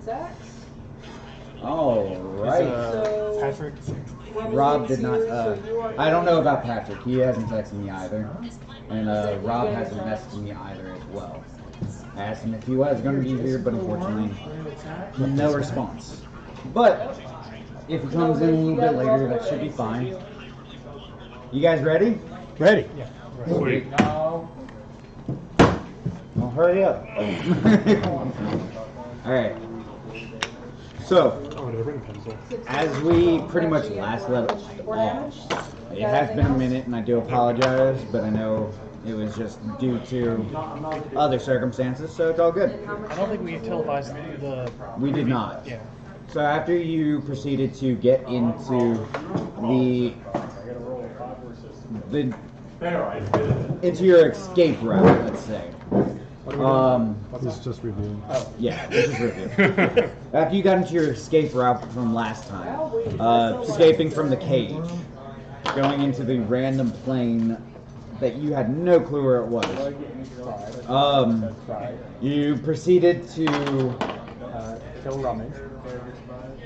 axe. All right. So Patrick. Rob did not. I don't know about Patrick. He hasn't texted me either, and Rob hasn't messaged me either as well. I asked him if he was going to be here, but unfortunately, no response. But if he comes in a little bit later, that should be fine. You guys ready? Ready? Yeah. Sweet. No. Well, hurry up. All right. So, Oh, did I bring a pencil? as we pretty much last left off, it has been a minute, and I do apologize, but I know it was just due to other circumstances, so it's all good. I don't think we televised the. We did not. Yeah. So after you proceeded to get into the into your escape route, let's say. This is just reviewing. Yeah, this is review. After you got into your escape route from last time, escaping from the cage, going into the random plane that you had no clue where it was, you proceeded to Kill Rummage.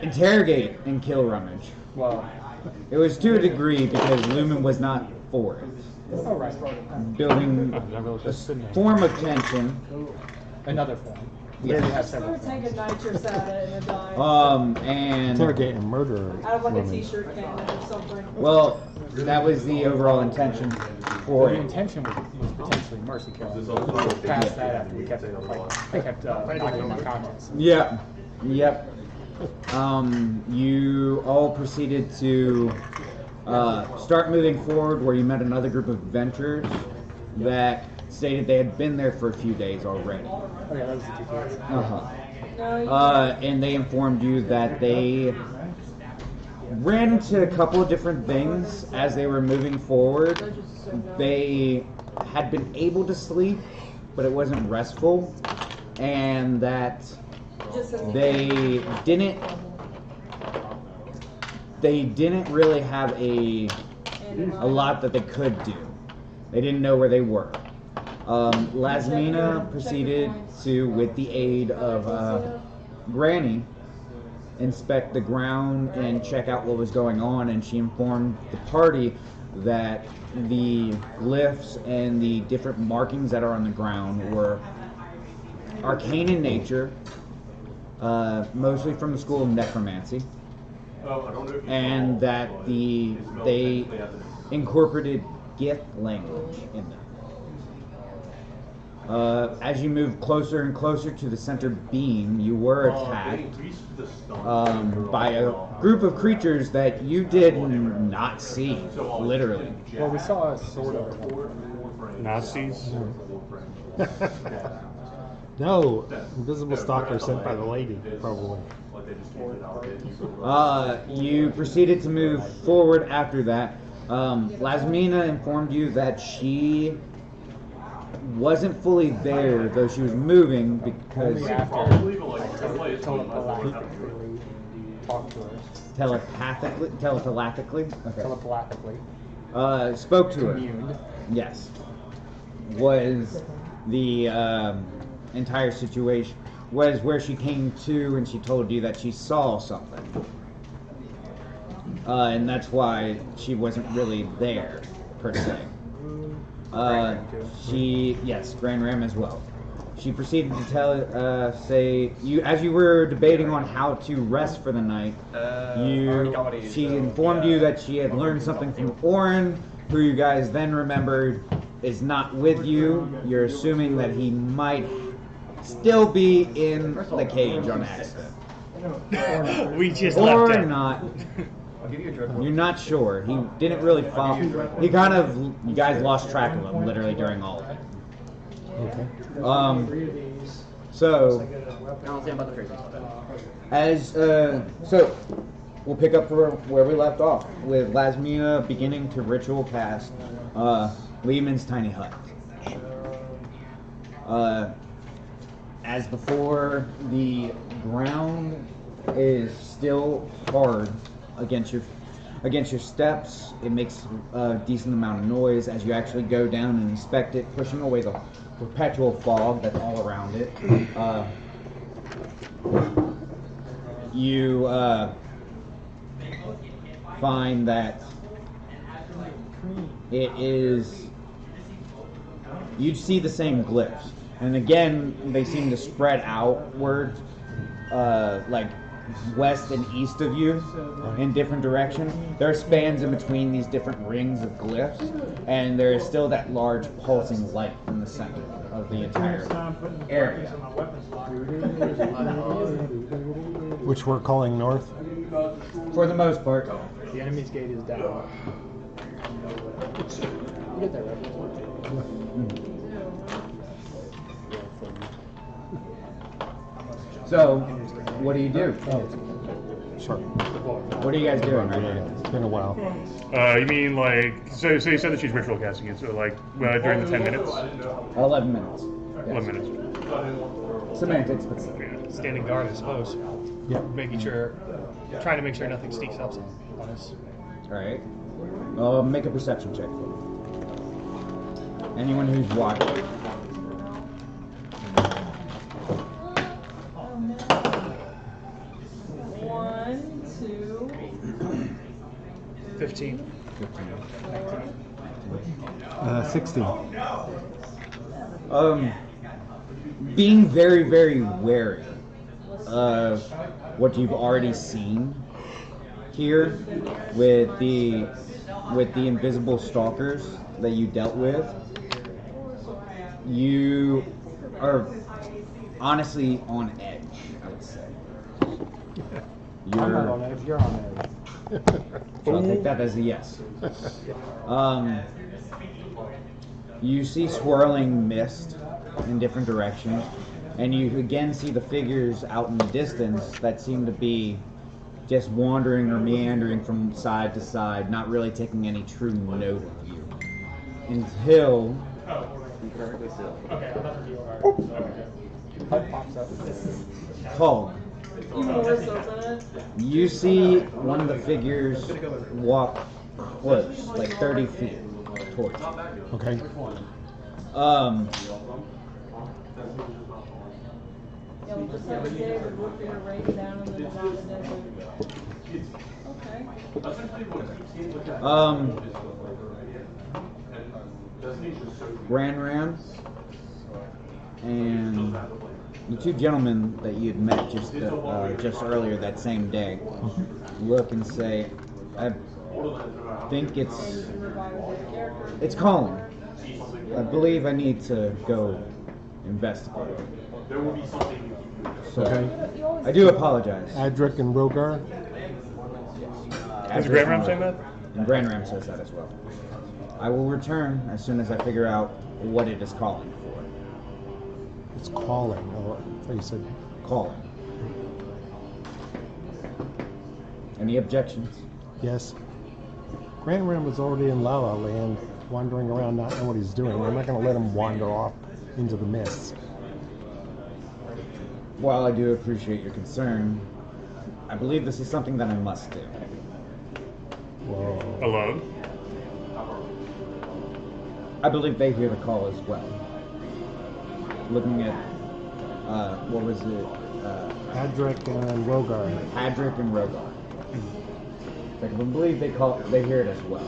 interrogate and kill Rummage. Well, It was to a degree because Lumen was not for it. oh, right. Building a form of tension. Another form. We Yes. already have I'm several gonna take forms. a nitrous at it and a dime. And Interrogate and murder. Out of like a women. t-shirt cannon or something. well, that was the overall intention for The it. intention was potentially mercy kill. Past that, after we kept knocking on my conscience. Yeah. Yep. You all proceeded to start moving forward where you met another group of adventurers that stated they had been there for a few days already. Oh yeah, that was the two kids. Uh-huh. No, you And they informed you that they ran into a couple of different things as they were moving forward. They had been able to sleep, but it wasn't restful, and that just as they didn't really have a lot that they could do. They didn't know where they were. Lasmina proceeded to, with the aid of Granny, inspect the ground and check out what was going on, and she informed the party that the glyphs and the different markings that are on the ground were arcane in nature, mostly from the school of necromancy, and that they incorporated gift language in them. As you moved closer and closer to the center beam, you were attacked by a group of creatures that you did not see, literally. Well, we saw a sort of Nazis? No, invisible stalker sent by the lady, probably. You proceeded to move forward after that. Lasmina informed you that she wasn't fully there, though she was moving because only after I telepathically talked to her. telepathically, okay. Telepathically Spoke to her. communed. Yes, was the entire situation was where she came to, and she told you that she saw something, and that's why she wasn't really there per se. Grand Ram as well. She proceeded to say you as you were debating on how to rest for the night. She informed you that she had learned something from Orin, who you guys then remembered is not with you. You're assuming that he might still be in the cage on accident, We just or left him. not. You're not sure. He didn't really follow. He kind of, you guys lost track of him literally during all of it. Okay. So, I'll say about the crazy. so we'll pick up where we left off with Lasmina beginning to ritual cast Lehman's tiny hut. As before, the ground is still hard against your steps. It makes a decent amount of noise as you actually go down and inspect it, pushing away the perpetual fog that's all around it. you find that it is. You see the same glyphs, and again, they seem to spread outward, like west and east of you, in different directions. There are spans in between these different rings of glyphs, and there is still that large pulsing light in the center of the entire area. Which we're calling north. For the most part. The enemy's gate is down. You get that right. So, what do you do? Sure. What are you guys doing right now? It's been a while. You mean like, so you said that she's ritual casting it, so like during the 10 minutes? 11 minutes. 11 minutes. Semantics, but Standing guard, I suppose. Yep. Making sure, trying to make sure nothing sneaks up on us. alright. Make a perception check. Anyone who's watching. Oh no. 1, 2, 15. 16. Being very, very wary of what you've already seen here with the invisible stalkers that you dealt with, you are honestly on edge, I would say. I'm not on edge, you're on edge. So I'll take that as a yes. You see swirling mist in different directions, and you again see the figures out in the distance that seem to be just wandering or meandering from side to side, not really taking any true note of you. Until Hut pops up. Tog, even worse, doesn't it? you see one of the figures walk close, like 30 feet towards you. Okay. Yeah, we'll just have a day where we're gonna rain down in the Nevada desert. Okay. Grand Ram and the two gentlemen that you had met just earlier that same day look and say, I think it's calling. I believe I need to go investigate. So, I do apologize. Adric and Rogar. Is the Grand Ram saying that? And Grand Ram says that as well. I will return as soon as I figure out what it is calling for. It's calling. Oh, I thought you said Calling. Any objections? yes. Grand Ram was already in La La Land, wandering around not knowing what he's doing. I'm not going to let him wander off into the mists. While I do appreciate your concern, I believe this is something that I must do. Whoa. Alone? I believe they hear the call as well. Looking at, what was it? Adric and Rogar. Adric and Rogar. I believe they hear it as well.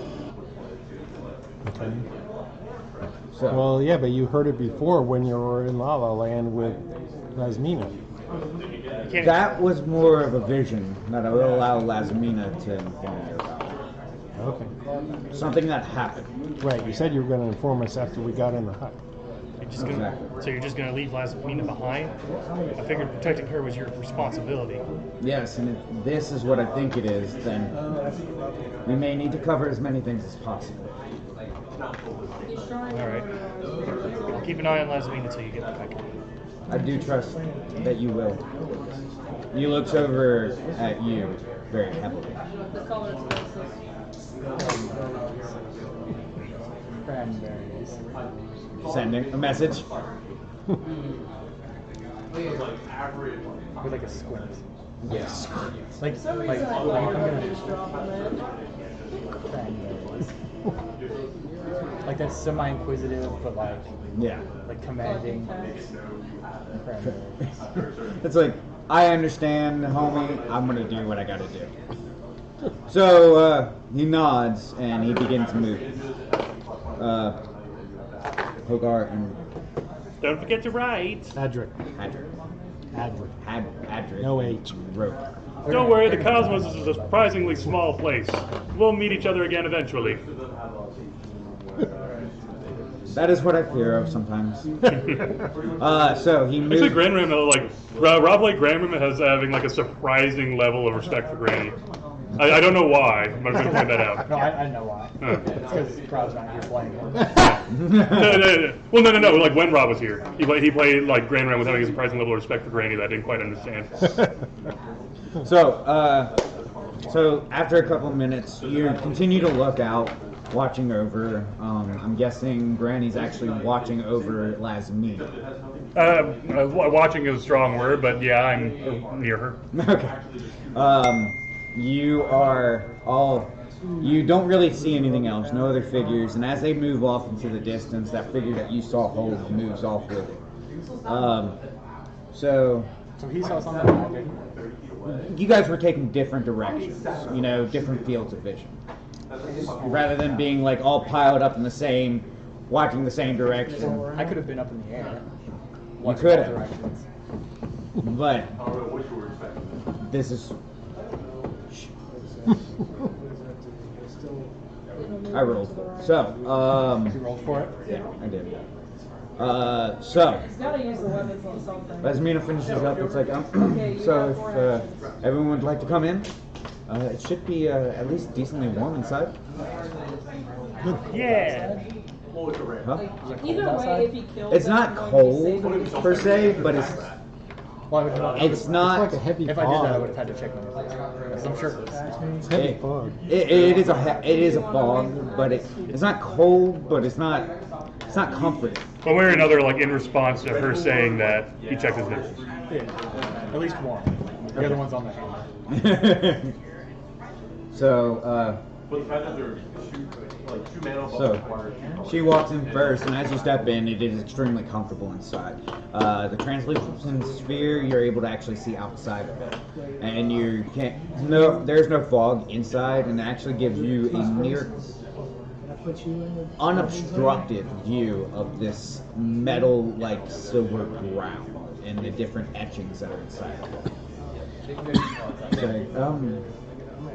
Okay. So, Well, yeah, but you heard it before when you were in La La Land with Lasmina. that was more of a vision that I will allow Lasmina to inform you about. Okay. Something that happened. Right, you said you were going to inform us after we got in the hut. You're just gonna, Exactly. So you're just going to leave Lasmina behind? I figured protecting her was your responsibility. Yes, and if this is what I think it is, then we may need to cover as many things as possible. He's trying to Alright. I'll keep an eye on Lasmina until you get the packet. I do trust that you will. He looks over at you very heavily. the color spaces. Cranberries. Sending a message. With like a squint. Yes. Like, For some like, reason, I I'm thought gonna just drop them in. cranberries. Like that's semi-inquisitive, but Yeah. like commanding. Cranberries. It's like, I understand, homie. I'm gonna do what I gotta do. So he nods and he begins moving. Hogarth and Don't forget to write. Adric. Hadrick. Adric. Hadrick. No H. Wrote. Don't worry, the cosmos is a surprisingly small place. We'll meet each other again eventually. That is what I fear of sometimes. So he moves. Actually, Grand Ram, Rob like Grand Ram has having like a surprising level of respect for Granny. I don't know why, but I'm going to point that out. No, I know why. Huh. It's because Rob's not here playing. No. Well, no. Like when Rob was here, he played like Grand Ram was having a surprising level of respect for Granny that I didn't quite understand. So after a couple of minutes, you continue to look out, watching over. I'm guessing Granny's actually watching over Lasmine. Watching is a strong word, but yeah, I'm near her. Okay. You don't really see anything else, no other figures, and as they move off into the distance, that figure that you saw hold moves off with it. So he saw something I didn't. you guys were taking different directions, different fields of vision. Rather than being like all piled up in the same, watching the same direction. I could have been up in the air. You could have. Directions. But this is. I rolled for it. So, You rolled for it? yeah, I did. He's gotta use the weapons on something. As Mina finishes up, it's like, so if everyone would like to come in, it should be at least decently warm inside. Yeah. Huh? Either way, if he kills It's not cold per se, but it's Why would you not? it's not. It's like a heavy If I did that, I would fog. have had to check my I'm sure. It's heavy It, fog. it is a fog, but it's not cold, but it's not comforting. One way or another, like in response to her saying that, he checked his nipples. Yeah. At least one. The other one's on the hand. So she walks in first, and as you step in, it is extremely comfortable inside. The translucent sphere, you're able to actually see outside of it, and there's no fog inside, and it actually gives you a near unobstructed view of this metal like silver ground and the different etchings that are inside of it.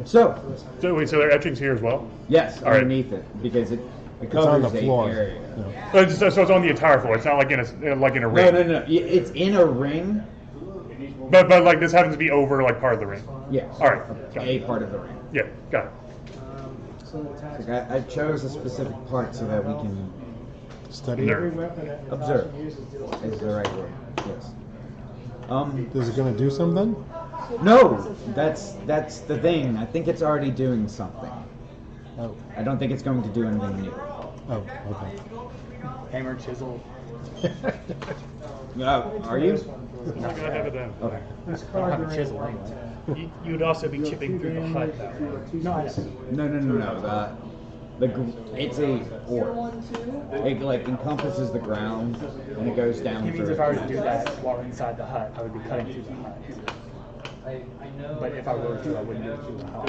So, So wait, so there are etchings here as well? yes, All right. underneath it, because it It's covers on the the floor. area. No. So it's on the entire floor. It's not like in a ring. No. It's in a ring. But like this happens to be over like part of the ring. Yes. All right. Got A it. part of the ring. Yeah, got it. Like I chose a specific part so that we can Study. Nerd. observe. Is the right word? Yes. Is it going to do something? No, that's the thing. I think it's already doing something. Oh. I don't think it's going to do anything new. Oh, okay. Hammer, chisel. Are you? I'm not gonna have it then. Okay. I don't have a chisel anyway. You would also be chipping through the hut, though. No, I know. No. It's a orb. It like encompasses the ground and it goes down He means through if I were to do that while inside the hut, I would be cutting through the hut. But if I were to, I wouldn't do it through the hut.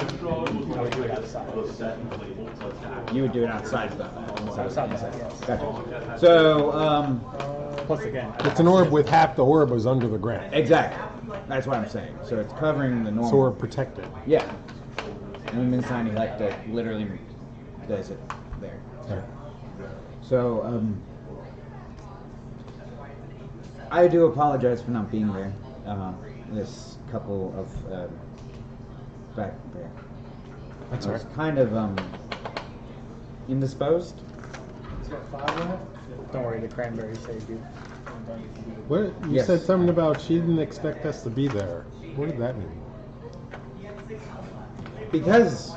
I would do it outside. You would do it outside of the hut. Outside the hut, yes. Gotcha. So, Plus, again, It's an orb with half the orb is under the ground. exactly. That's what I'm saying. So it's covering the normal. So we're protected. Yeah. And the Minsani like that literally does it there. There. So, I do apologize for not being there. This couple of back there. That's I all was right. kind of indisposed. don't worry, the cranberry saved you. What? You Yes. said something about she didn't expect us to be there. What did that mean? Because,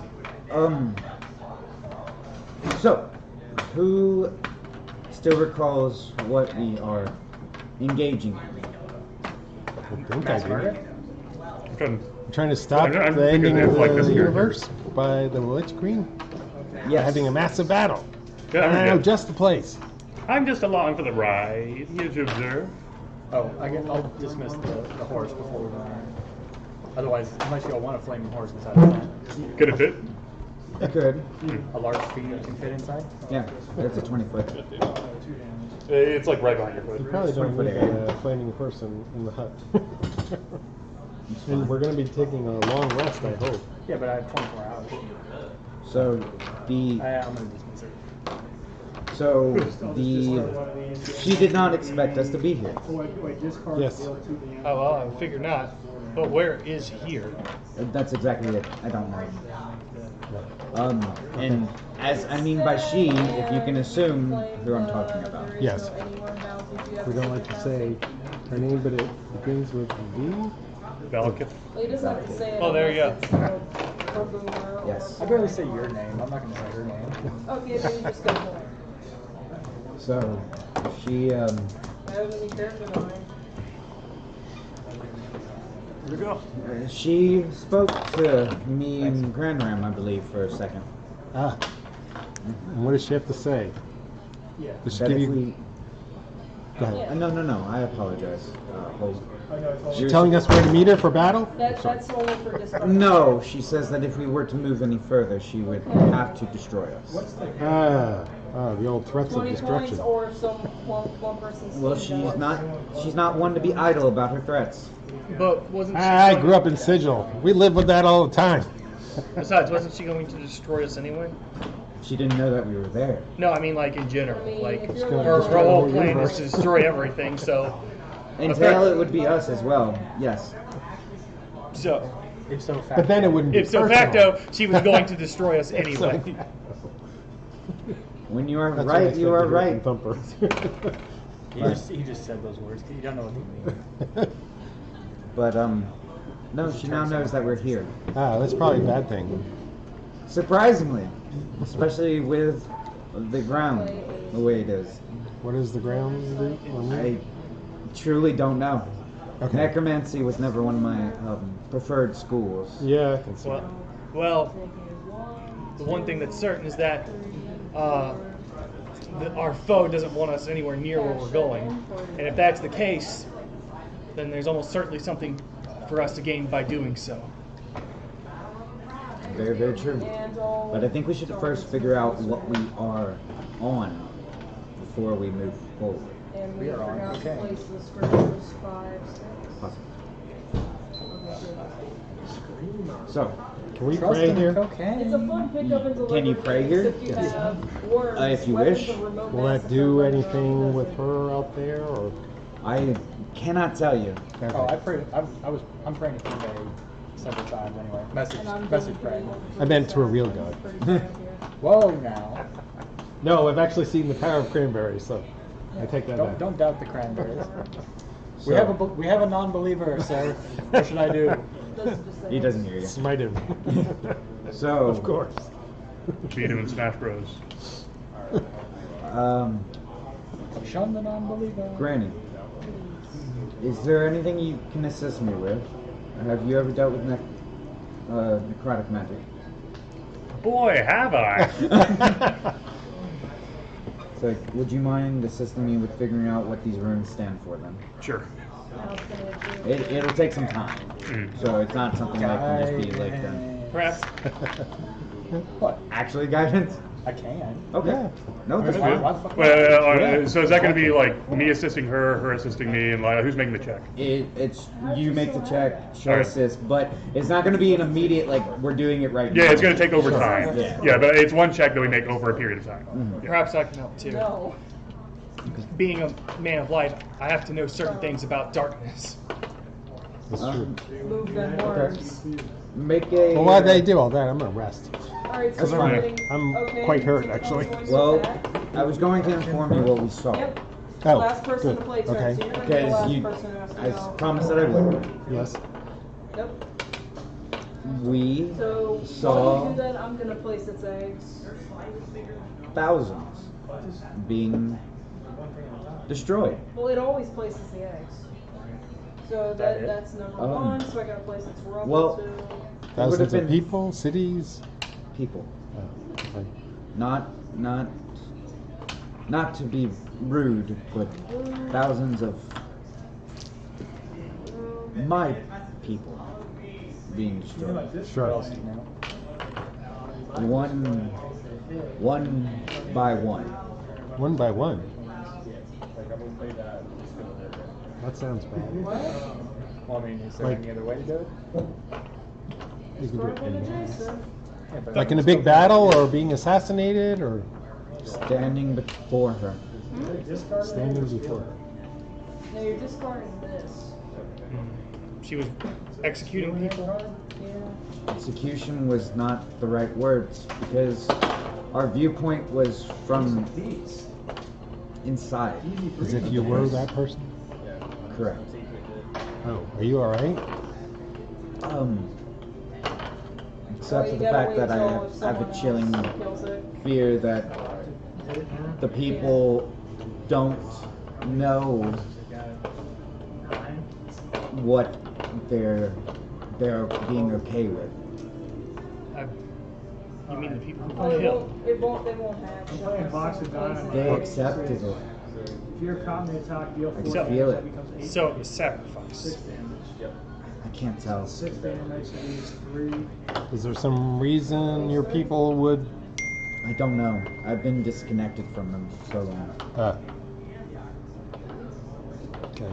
so, who still recalls what we are engaging in? I think I do. Okay. I'm trying to stop I'm the thinking ending of, of like, the this character. universe by the Lich Queen Yes. having a massive battle. Yeah, And I know I'm, just the place. I'm just along for the ride. Here to observe. Oh, I'll dismiss the horse before we go on. Otherwise, unless y'all want a flaming horse inside the tent. Could it fit? It could. A large feet can fit inside? Yeah, it's a 20-foot. It's like right behind your You foot. probably don't 20-foot need area. a flaming person in the hut. And we're going to be taking a long rest, I hope. Yeah, but I have 24 hours. So the I'm going to dismiss it. she did not expect us to be here. Yes. Oh, well, I figure not. But where is here? That's exactly it. I don't know. And as I mean by she, if you can assume who I'm talking about. Yes. We don't like to say her name, but it begins with V. Valakith. Well, he doesn't have to say it. Oh, there you unless it's, her boomer or- Yes. I barely say your name. I'm not going to say her name. Okay, then you just go for it. So she I have any character behind. Here we go. she spoke to me and Grand Ram, I believe, for a second. Ah. And what does she have to say? Yeah. Does she That give if you? we Go ahead. no, I apologize. Hold. She's telling us where to meet her for battle? That's only for discussion. No, she says that if we were to move any further, she would have to destroy us. The old threats of 20 destruction. points or one person's Well, she's not one to be idle about her threats. But wasn't she I going- grew up in Sigil. We live with that all the time. Besides, wasn't she going to destroy us anyway? She didn't know that we were there. No, I mean like in general. I mean, Like if you're gonna her destroy the whole whole plan is universe. to destroy everything. So, In tail, it would be us as well. Yes. so If so, But then it wouldn't be ipso personal. facto, she was going to destroy us Ipso anyway. facto. When you are That's what I right, you are expected right. from Thumper. he just said those words. You don't know what they mean. But no, she now knows that we're here. That's probably a bad thing. Surprisingly, especially with the ground the way it is. What does the ground do? I truly don't know. Okay. Necromancy was never one of my preferred schools. Yeah, I can see. Well, the one thing that's certain is that our foe doesn't want us anywhere near where we're going. And if that's the case, then there's almost certainly something for us to gain by doing so. Very, very true. But I think we should first figure out what we are on before we move forward. And we We are on forgot to cocaine. place the scriptures 5, 6. So, Can we Trust pray in here? cocaine. It's a fun pickup and delivery. Can you pray here? If you have words, If you weapons wish. of remote Will that massacre, do weapons anything of with her out there, or? I cannot tell you. Oh, I prayed. I'm praying to King several times anyway. And I'm Message doing praying. pretty I meant to a real god. pretty bad here. Whoa, now. No, I've actually seen the power of cranberries, so I take that back. Don't doubt the cranberries. So- we have a non-believer, sir. What should I do? Doesn't just say He doesn't hear you. Smite him. So, Of course. Beat him in Smash Bros. Shun the non-believer. Granny, is there anything you can assist me with? Have you ever dealt with necrotic magic? Boy, have I! So, would you mind assisting me with figuring out what these runes stand for then? Sure. I was gonna do- It'll take some time. So it's not something that can just be like Perhaps. What? actually guidance? I can. Okay. Yeah. No, that's Why- fine. why the fuck not? Well, so is that going to be like me assisting her, her assisting me, and like who's making the check? It's you make the check, she'll Alright. assist, but it's not going to be an immediate like we're doing it right now. Yeah, it's going to take over time. Yeah. But it's one check that we make over a period of time. Mhm. Perhaps I can help too. No. Being a man of light, I have to know certain things about darkness. That's true. Move them words. Make a. Well, why'd they do all that? I'm gonna rest. Alright, so That's you're fine. getting- I'm okay, quite hurt, so actually. tell us when you Well, attack. I was going to inform you what we saw. Yep. Oh, Last person good. to play turn, Okay. so you're gonna be the Because last you, person who has to I go. promised that I would. Yes. Yep. We So saw while you do that, I'm gonna place its eggs. thousands being destroyed. Well, it always places the eggs. So That it? that's number Um, one. So I gotta place its rubble well- too. Thousands of been- people, cities. People. Oh, okay. Not to be rude, but thousands of my people being destroyed. Sure. One by one. One by one. That sounds bad. Well, I mean, is there Like- any other way to do it? You can do it Scorpion in mass. adjacent. Yeah, but Like in a big battle, or being assassinated, or Standing before her. standing before. No, you're discarding this. She was executing people. Yeah. Execution was not the right words because our viewpoint was from inside. As if you were that person. Correct. Oh, are you all right? Except So for you the gotta fact wait that I till have a someone chilling else kills it. fear that the people don't know what they're being okay with. You mean the people who Oh, it killed? won't, they won't have. playing boxing down. They accepted it. If you're caught in the attack, deal I 4 can feel damage, it. that becomes 8 So it was sacrifice. 6 damage. I can't tell. 6 damage, so use 3. Is there some reason your people would? I don't know. I've been disconnected from them for so long. Okay.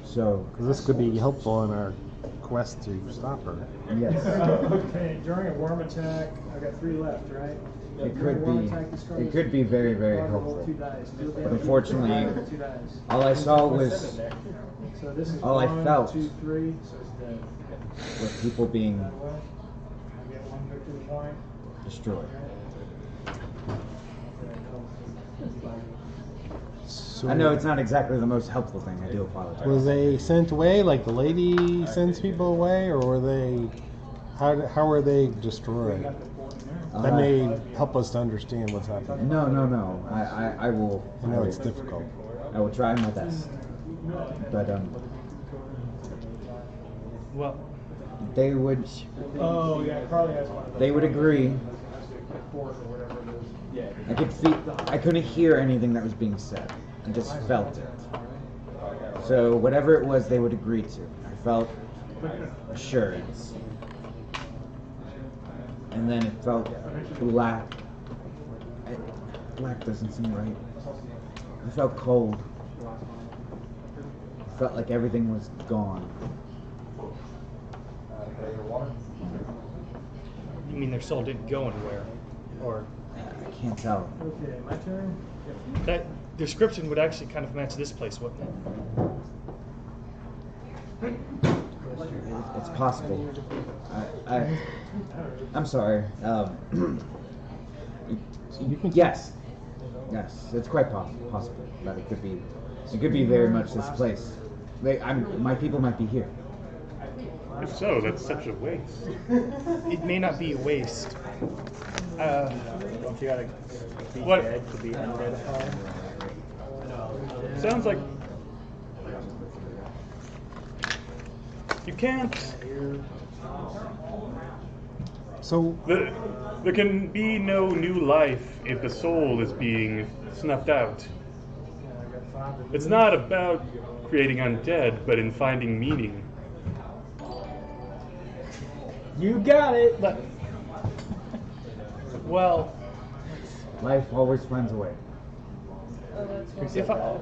So, 'Cause this could be helpful in our quest to stop her. yes, Okay, during a worm attack, I've got 3 left, right? it During could a worm be. attack, discard It could be very, very roll helpful. 2 dice. Deal But damage, unfortunately, roll 2 dice. all I saw was So this is all I 1, felt. 2, 3, so it's dead. with people being By the way, I get 1 victory point. destroyed. So I know it's not exactly the most helpful thing. I do apologize. Was they sent away like the lady sends people away, or were they? How were they destroyed? That may help us to understand what's happening. No. I will. I know it's difficult. I will try my best. But Well, they would Oh, yeah, Carly has one of those. they would agree. Fourth or whatever it is. I could feel. I couldn't hear anything that was being said. I just felt it. So whatever it was, they would agree to. I felt assurance. And then it felt black. Black doesn't seem right. I felt cold. I felt like everything was gone. you mean their soul didn't go anywhere? Or I can't tell. Okay, my turn? that description would actually kind of match this place, wouldn't it? It's possible. I'm sorry. Yes, it's quite possible that it could be. It could be very much this place. My people might be here. If so, that's such a waste. It may not be a waste. Don't you gotta be What? dead to be undead upon? Sounds like you can't. So There can be no new life if the soul is being snuffed out. It's not about creating undead, but in finding meaning. You got it. But well, Life always finds a way. Oh, that's if I,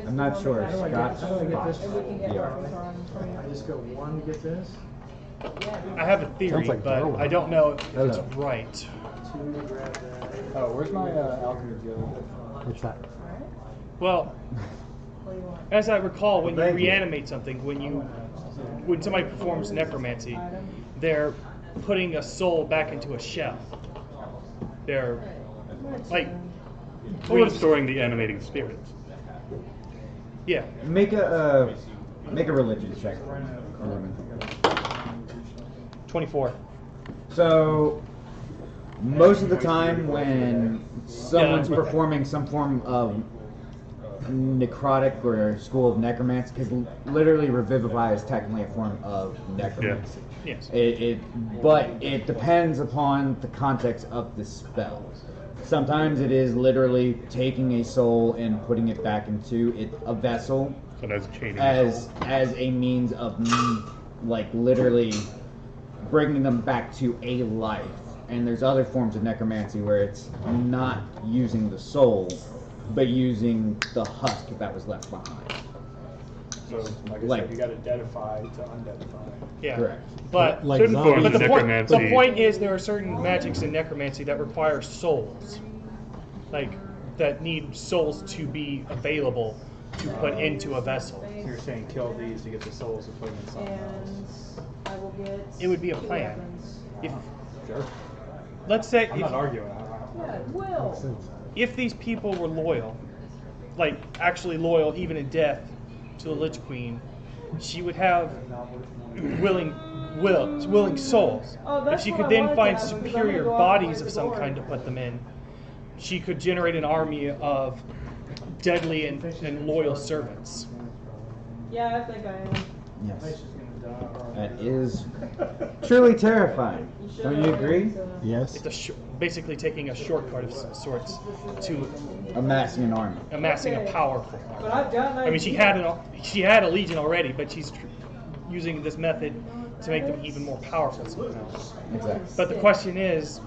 I'm not sure. How do I Scotch. get this? And we can get Yeah. weapons on from I just go 1 to get this, I have a theory, Sounds like but Darwin. I don't know if Hello. it's right. 2 to grab that. Oh, where's my alchemy guild? what's that? Well, What do you want? as I recall, when you Thank you. reanimate something, when somebody performs necromancy, they're putting a soul back into a shell. They're like, Or restoring the animating spirit. yeah. Make a religion check. 24. So most of the time when someone's Yeah. performing some form of necrotic or school of necromancy, because literally revivify is technically a form of necromancy. Yes. But it depends upon the context of the spell. Sometimes it is literally taking a soul and putting it back into a vessel, So that's chaining. as a means of like literally bringing them back to a life. And there's other forms of necromancy where it's not using the soul, but using the husk that was left behind. So, like I Like- said, you got to deadify to undeadify. Yeah. Correct. But Like Certain zombies. forms But of necromancy. the point is, there are certain magics in necromancy that require souls, like that need souls to be available to put into a vessel. So you're saying kill these to get the souls to put them in something And else. I will get. It would be a two plan. weapons. If Sure. let's say I'm not arguing. I Yeah, it will. if these people were loyal, like actually loyal even in death to the Lich Queen, she would have willing souls. Oh, If that's she what could I then wanted find to have, because I'm superior gonna go out and bodies fight of the some Lord. kind to put them in, she could generate an army of deadly and loyal servants. Yeah, I think I am. Yes. That is truly terrifying. You should Don't you have, agree? Yes. It's basically taking a shortcut of sorts to Amassing an army. amassing a Okay. powerful But army. I've got an I mean, she had a legion already, but she's using this method to make them even more powerful somehow. Exactly. But the question is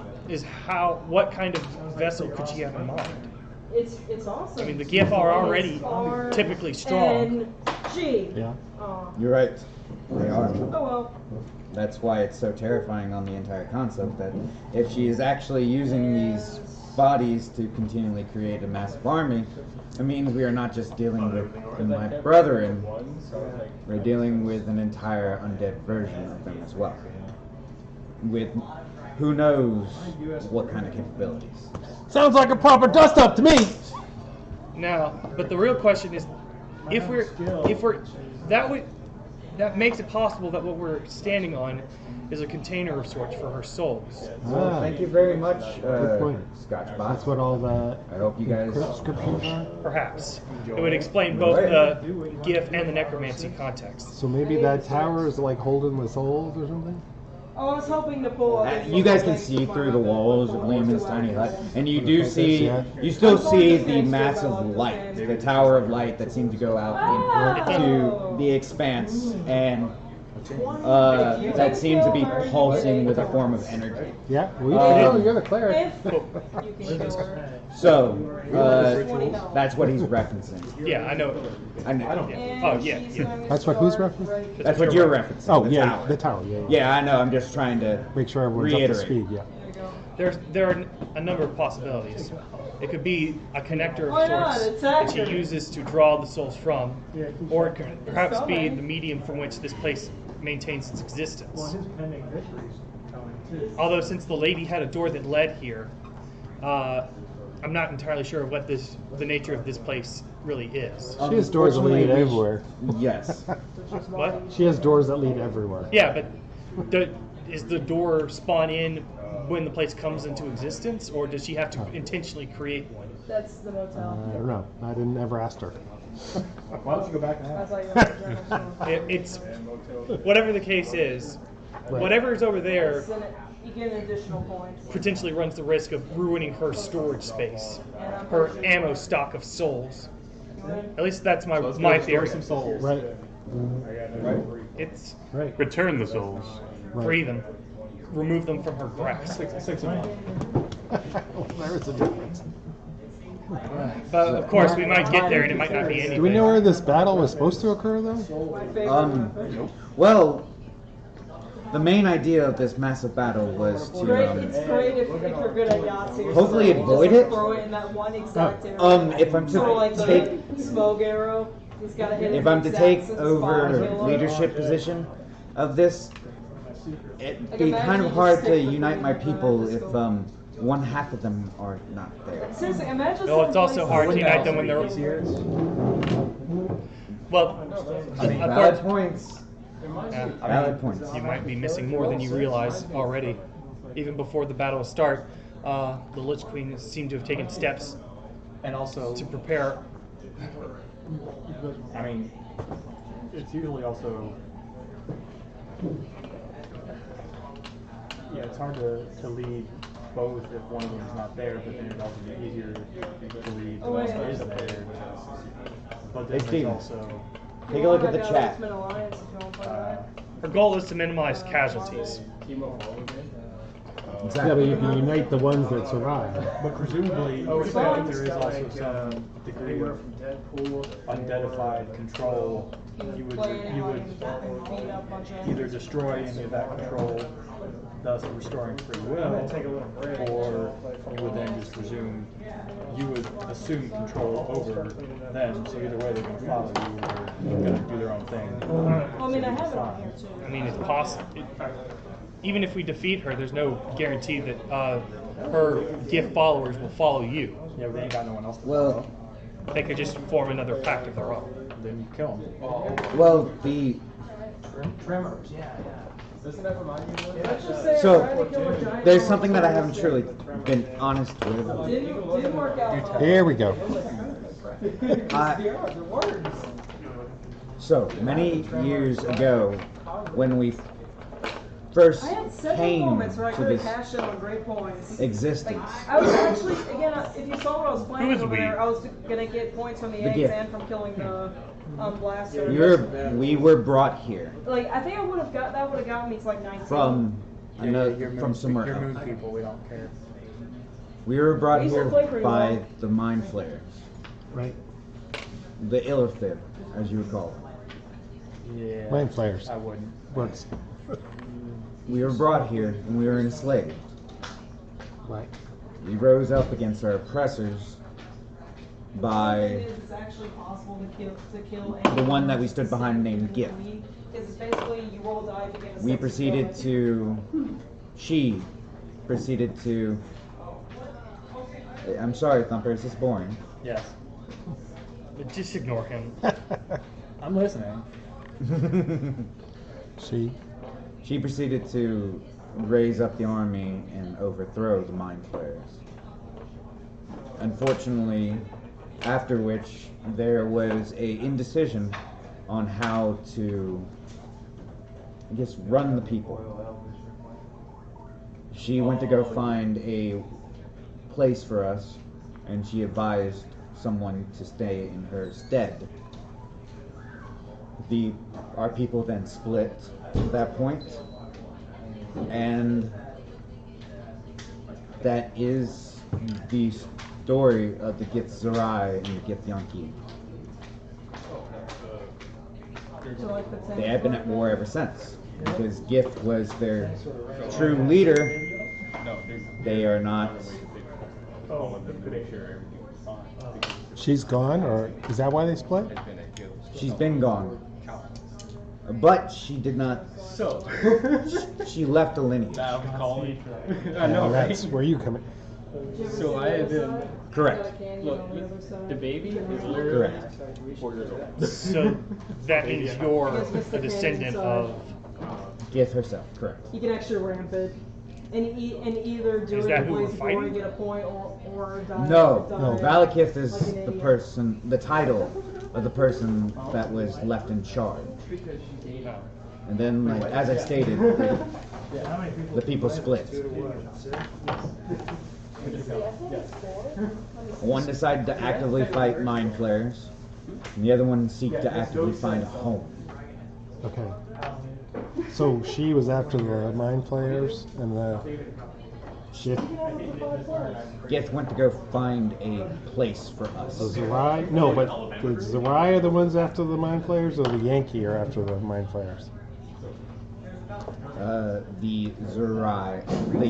what kind of vessel could she have in mind? It's awesome. I mean, the GF are already R typically strong. N G. Yeah. You're right. They are. Oh well. That's why it's so terrifying on the entire concept that if she is actually using these bodies to continually create a massive army, it means we are not just dealing with my brethren, we're dealing with an entire undead version of them as well. With who knows what kind of capabilities. Sounds like a proper dust up to me. Now, but the real question is, if we're that makes it possible that what we're standing on is a container of sorts for her souls. Well, thank you very much, Good point. Scotchbot. That's what all the I hope you guys. scriptures are. Perhaps it would explain both the GIF and the necromancy context. So maybe that tower is like holding the souls or something. Oh, I was hoping to pull up. this You guys little can thing see to through my the weapon. walls of Lehman's tiny hut, and you do see, you still see the massive light, the tower of light that seemed to go out into the expanse, and that seems to be pulsing with a form of energy. Yeah. We Um, you're the cleric. If you can sure. So that's what he's referencing. Yeah, I know. I know. And Oh, yeah, she's yeah. going to That's what who's start referencing? right- That's what you're referencing. Oh the yeah, tower. the tower. Yeah. Yeah, I know. I'm just trying to Make sure everyone's reiterate. up to speed. Yeah. There you go. There are a number of possibilities. It could be a connector Why of not? sorts It's that she accurate. uses to draw the souls from, or it could perhaps be the medium from which this place maintains its Well, existence. his pending victories coming too. Although since the lady had a door that led here, I'm not entirely sure what the nature of this place really is. She has doors that lead Unfortunately, everywhere. Yes. What? She has doors that lead everywhere. Yeah, but is the door spawn in when the place comes into existence, or does she have to intentionally create one? That's the I motel. don't know. I didn't ever ask her. Why don't you go back and I ask? was like, that's a general It's whatever the case is, Right. whatever is over there store. You get an additional points. potentially runs the risk of ruining her storage space, And I'm her pushing- ammo stock of souls. At least that's my Let's my go theory. restore some souls. Right. It's Right. Return the souls. free them, remove them from her grasp. Six a month. There's a difference. But of course, we might get there and it might not be anything. Do we know where this battle was supposed to occur, though? My favorite. Well, the main idea of this massive battle was Great, to, it's great if you're good at Yahtzee. or Hopefully something. avoid Just it. Throw it in that one exact area. if I'm Sort of like to take, the smoke arrow. He's got to hit it if I'm to exact take spot, over kill it. leadership position of this, it'd Like, be imagine kind you of just hard stick to with unite them my and people just if go. one half of them are not there. Seriously, imagine. Well, it's some also places hard to like unite that. them when they're well. Valid points. Yeah, Valid points. you might be missing more than you realize already. Even before the battle will start, the Lich Queen seemed to have taken steps And also, to prepare. I mean, it's usually also, yeah, it's hard to lead both if one of them is not there, but then it'd also be easier to lead the Oh, one yeah. that is there. But then Hey, Steve. there's also Take a look at the chat. Ultimate Alliance, if you want to play that. Her goal is to minimize casualties. Yeah, but you can unite the ones that survive. But presumably, I think there is also some degree of undeadified control. You would either destroy any of that control, thus restoring free will, or you would then just resume. You would assume control over them. So either way, they're going to follow you, or they're going to do their own thing. Well, I mean, I have it on here too. I mean, it's possible. Even if we defeat her, there's no guarantee that her gift followers will follow you. Yeah, we ain't got no one else to Well, follow. They could just form another pact of their own. Then you kill them. well, the Let's just say So, I tried to kill a giant there's dog. something that I haven't truly been honest with. Didn't work out. Here we go. So many years ago, when we first I had several came moments where I to could have this cashed in on great points. existence, I was actually, again, if you saw what I was playing Who is over we? there, I was gonna get points from the eggs gift. and from killing the blaster. we were brought here Like, I think I would have got, that would have gotten me to like 19. from You're from moon- somewhere You're moon else. people. We don't care. We were brought I used to here play pretty by well. the Mind Flayers, Right. the Illithid, as you would call it. Yeah. Mind flayers. I wouldn't. Works. We were brought here and we were enslaved. Right. We rose up against our oppressors by It's actually possible to kill the one that we stood behind named Gift. Because it's basically you roll die to get a We sexy proceeded woman. to. She proceeded to. I'm sorry, Thumper, is this boring? Yes. But just ignore him. I'm listening. She proceeded to raise up the army and overthrow the Mind Flayers. Unfortunately, after which there was a indecision on how to, I guess, run the people. She went to go find a place for us, and she advised someone to stay in her stead. Our people then split at that point, and that is the story of the Gith Zerai and the Gith Yankee. Do you like the They have been at war ever since, because Gith was their true leader. They are not. She's gone, or is that why they split? She's been gone. But she did not. She left a lineage. That's where you come in. So I have been. Correct. Look, the baby is literally Correct. 4 years old. So that means you're a descendant of. Gith herself. Correct. You can actually ramp it. And either do Is it that in who we're place before you fighting? get a point or die. No, die Valakith is like an the idiot. person, the title of the person that was left in charge. And then, like, as I stated, the people split. One decided to actively fight Mind Flayers, and the other one seek to actively find a home. Okay. So she was after the mind flayers and the shit. Gith went to go find a place for us. The Zerai? No, but the Zerai are the ones after the mind flayers, or the Yankee are after the mind flayers? The Zerai, the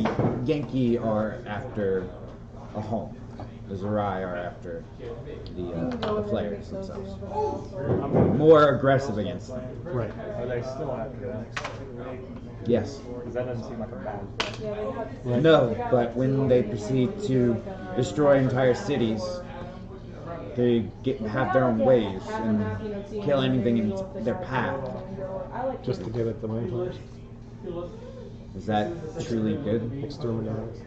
Yankee are after a home. The Zerai are after the Flayers themselves. More aggressive against them. Right. Are they still after that? Yes. Because that doesn't seem like a bad thing. Right. No, but when they proceed to destroy entire cities, they have their own ways and kill anything in their path. Just to get at the mind flayers? Is that truly good? Exterminators.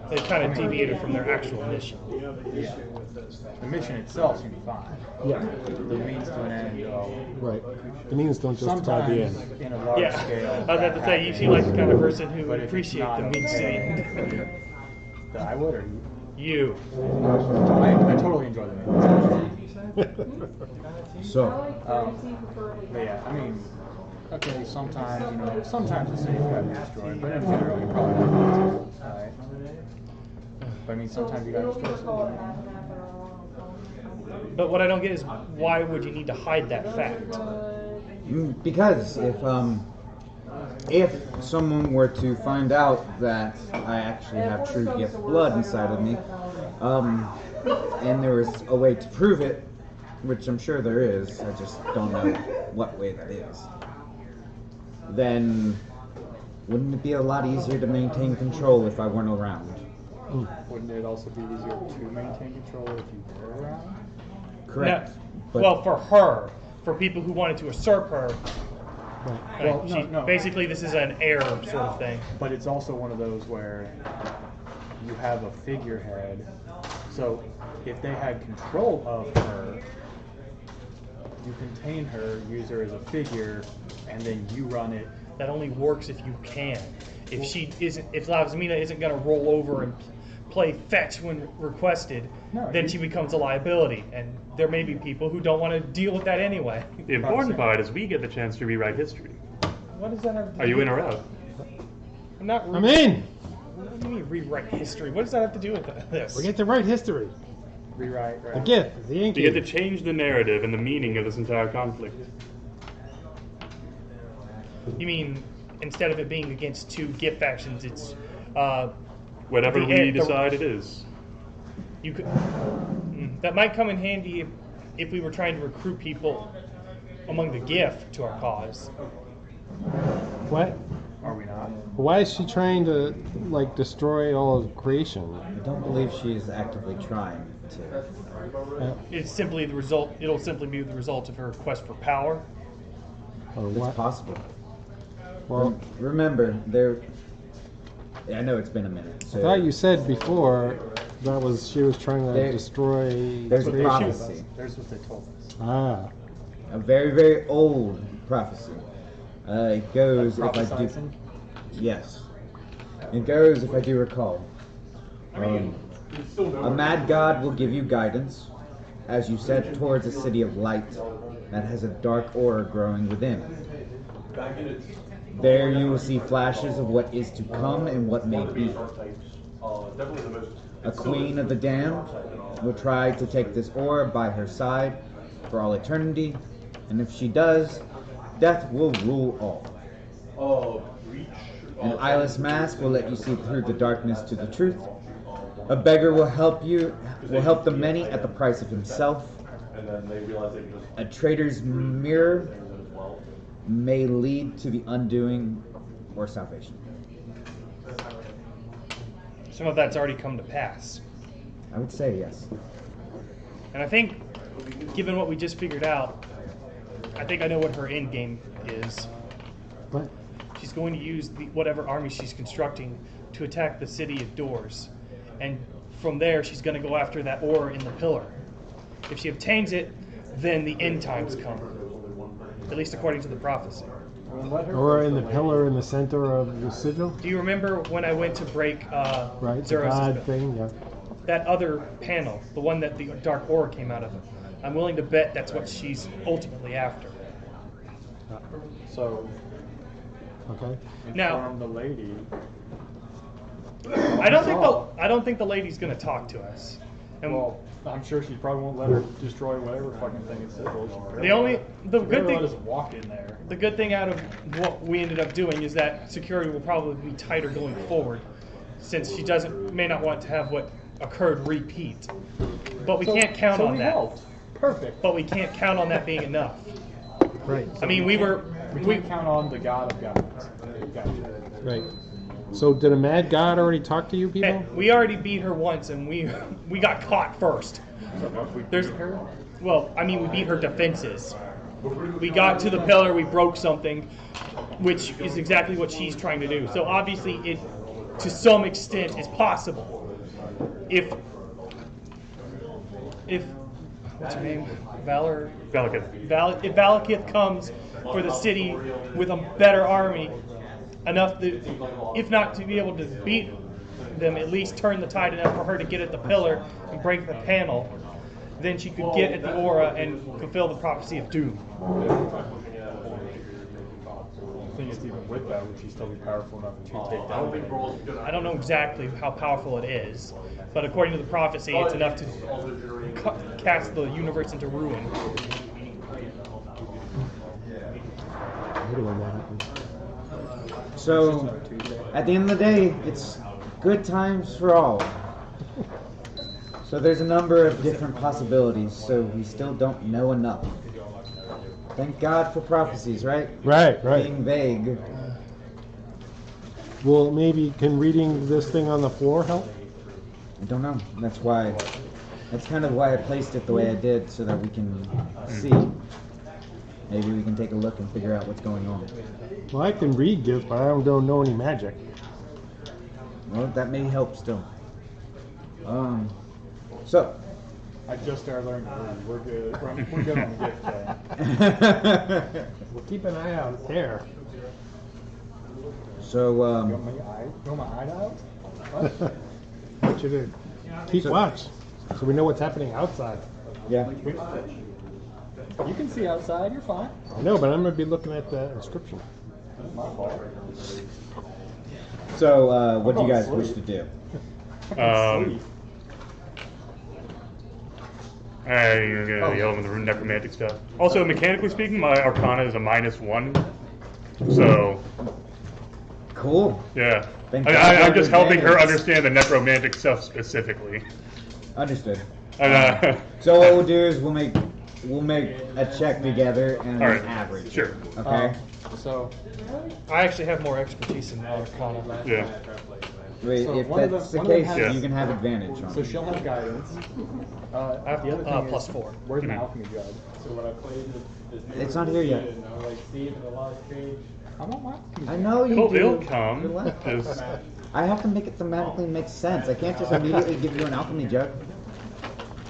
They kind of deviated from their actual mission. The mission itself seems fine. Yeah. The means to an end, Right. The means don't justify the sometimes end. in a large Yeah, scale. I was about to say, you seem like the kind of person who But would if it's appreciate not the means to okay, end. then I would, or you? You. I totally enjoy the name. So, But yeah, I mean, okay, sometimes the city's got to be destroyed, but in general, you probably don't. Alright. But I mean, sometimes you got to destroy the city. But what I don't get is why would you need to hide that fact? because if someone were to find out that I actually have true gift blood inside of me, and there was a way to prove it, which I'm sure there is, I just don't know what way that is, then wouldn't it be a lot easier to maintain control if I weren't around? Wouldn't it also be easier to maintain control if you were around? Correct. No, But well, for her, for people who wanted to usurp her, Well, no. basically this is an heir sort of thing. But it's also one of those where you have a figurehead. So if they had control of her, you contain her, use her as a figure, and then you run it. That only works if you can. If Lavzmina isn't going to roll over and play fetch when requested, No, then you- she becomes a liability, and there may be people who don't want to deal with that anyway. The important part is we get the chance to rewrite history. What does that have to do? Are you in or out? I'm not. I'm in. What do you mean rewrite history? What does that have to do with this? We get to write history. Rewrite, A right? gift. The You Yankee. get to change the narrative and the meaning of this entire conflict. You mean instead of it being against two gift factions, it's Whatever The- we the- decide it is. you could. That might come in handy if we were trying to recruit people among the gift to our cause. What? Are we not? Why is she trying to destroy all of creation? I don't believe she's actively trying to. It's simply the result. It'll simply be the result of her quest for power. Or It's what? possible. Well, Remember, I know it's been a minute. So I thought you said before that she was trying to There- destroy there's a creation. prophecy. There's what they told us. Ah, A very, very old prophecy. It goes, if I do. Prophesizing? Yes. It goes, if I do recall. A mad god will give you guidance as you set towards a city of light that has a dark aura growing within. There you will see flashes of what is to come and what may be. A queen of the damned will try to take this aura by her side for all eternity, and if she does, death will rule all. An eyeless mask will let you see through the darkness to the truth. A beggar will help the many at the price of himself. A traitor's mirror may lead to the undoing or salvation. Some of that's already come to pass. I would say yes. And I think, given what we just figured out, I think I know what her end game is. what? She's going to use whatever army she's constructing to attack the city of Doors. And from there, she's going to go after that ore in the pillar. If she obtains it, then the end times come. At least according to the prophecy. Or in the pillar in the center of the sigil, Do you remember when I went to break right? The Zeros' god spell? thing, yeah. That other panel, the one that the dark aura came out of, I'm willing to bet that's what she's ultimately after. So Okay. Now- inform the lady. I don't think the lady's going to talk to us. And Well, I'm sure she probably won't let her destroy whatever fucking thing it sigils. the good Let us thing walk in there. the good thing out of what we ended up doing is that security will probably be tighter going forward, since she may not want to have what occurred repeat. But we can't count on we that. helped. Perfect. But we can't count on that being enough. Right. I mean, we can't count on the God of gods. Gotcha. Right. So did a mad god already talk to you people? Hey, we already beat her once, and we got caught first. There's well, I mean, we beat her defenses. We got to the pillar, we broke something, which is exactly what she's trying to do. So obviously, it to some extent is possible. If what's her name, Valakith. If Valakith comes for the city with a better army, enough that, if not to be able to beat them at least turn the tide enough for her to get at the pillar and break the panel, then she could get at the aura and fulfill the prophecy of doom. I think it's even with that, would she still be powerful enough to take down the Vague? I don't know exactly how powerful it is, but according to the prophecy, it's enough to cast the universe into ruin. I hate it when that happens. So, at the end of the day, it's good times for all. So there's a number of different possibilities, so we still don't know enough. Thank God for prophecies, right? Right. Being vague. Well, maybe can reading this thing on the floor help? I don't know. That's kind of why I placed it the way I did, so that we can see. Maybe we can take a look and figure out what's going on. Well, I can read this, but I don't know any magic. Well, that may help still. So. I just started learning to read. We're good. We're good on the gift thing. Well, keep an eye out there. So, You want my eye out? What? I want you to keep watch, so we know what's happening outside. yeah. You can see outside. You're fine. I know, but I'm going to be looking at the inscription. That's my fault. So, what do you guys wish to do? I yell with the necromantic stuff. Also, mechanically speaking, my Arcana is a -1, so Cool. yeah. Thank God I'm for just helping her advantage. understand the necromantic stuff specifically. Understood. And, So what we'll do is we'll make a check together and All an right. average. Sure. Okay. So, I actually have more expertise in Arcana. Yeah. Wait, so if one of that's them- the one of them case, has- you can have advantage on so it. she'll have guidance. I have The other thing is, +4. where's my Mhm. alchemy jug? So when I played this It's not here yet. and I was like Steve in the lost page. I want my alchemy I jug. know you Cool, do. it'll come. Relax. Just- I have to make it thematically make sense. I can't just immediately give you an alchemy jug.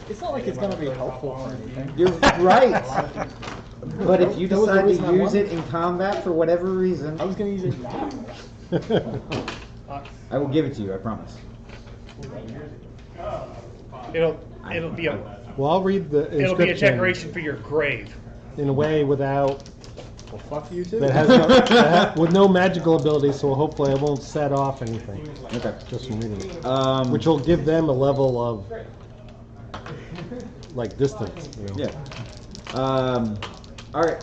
It's not like it's gonna be helpful or anything. You're right. But if you That was the decide reason I to use wanted- it in combat for whatever reason, I was gonna use it now. I will give it to you. I promise. It'll be a Well, I'll read the it'll be a inscription decoration for your grave. in a way without Well, fuck you too. that has with no magical ability, so hopefully I won't set off anything Okay. just from reading it. Um. Which will give them a level of like distance. You know? Yeah. All right.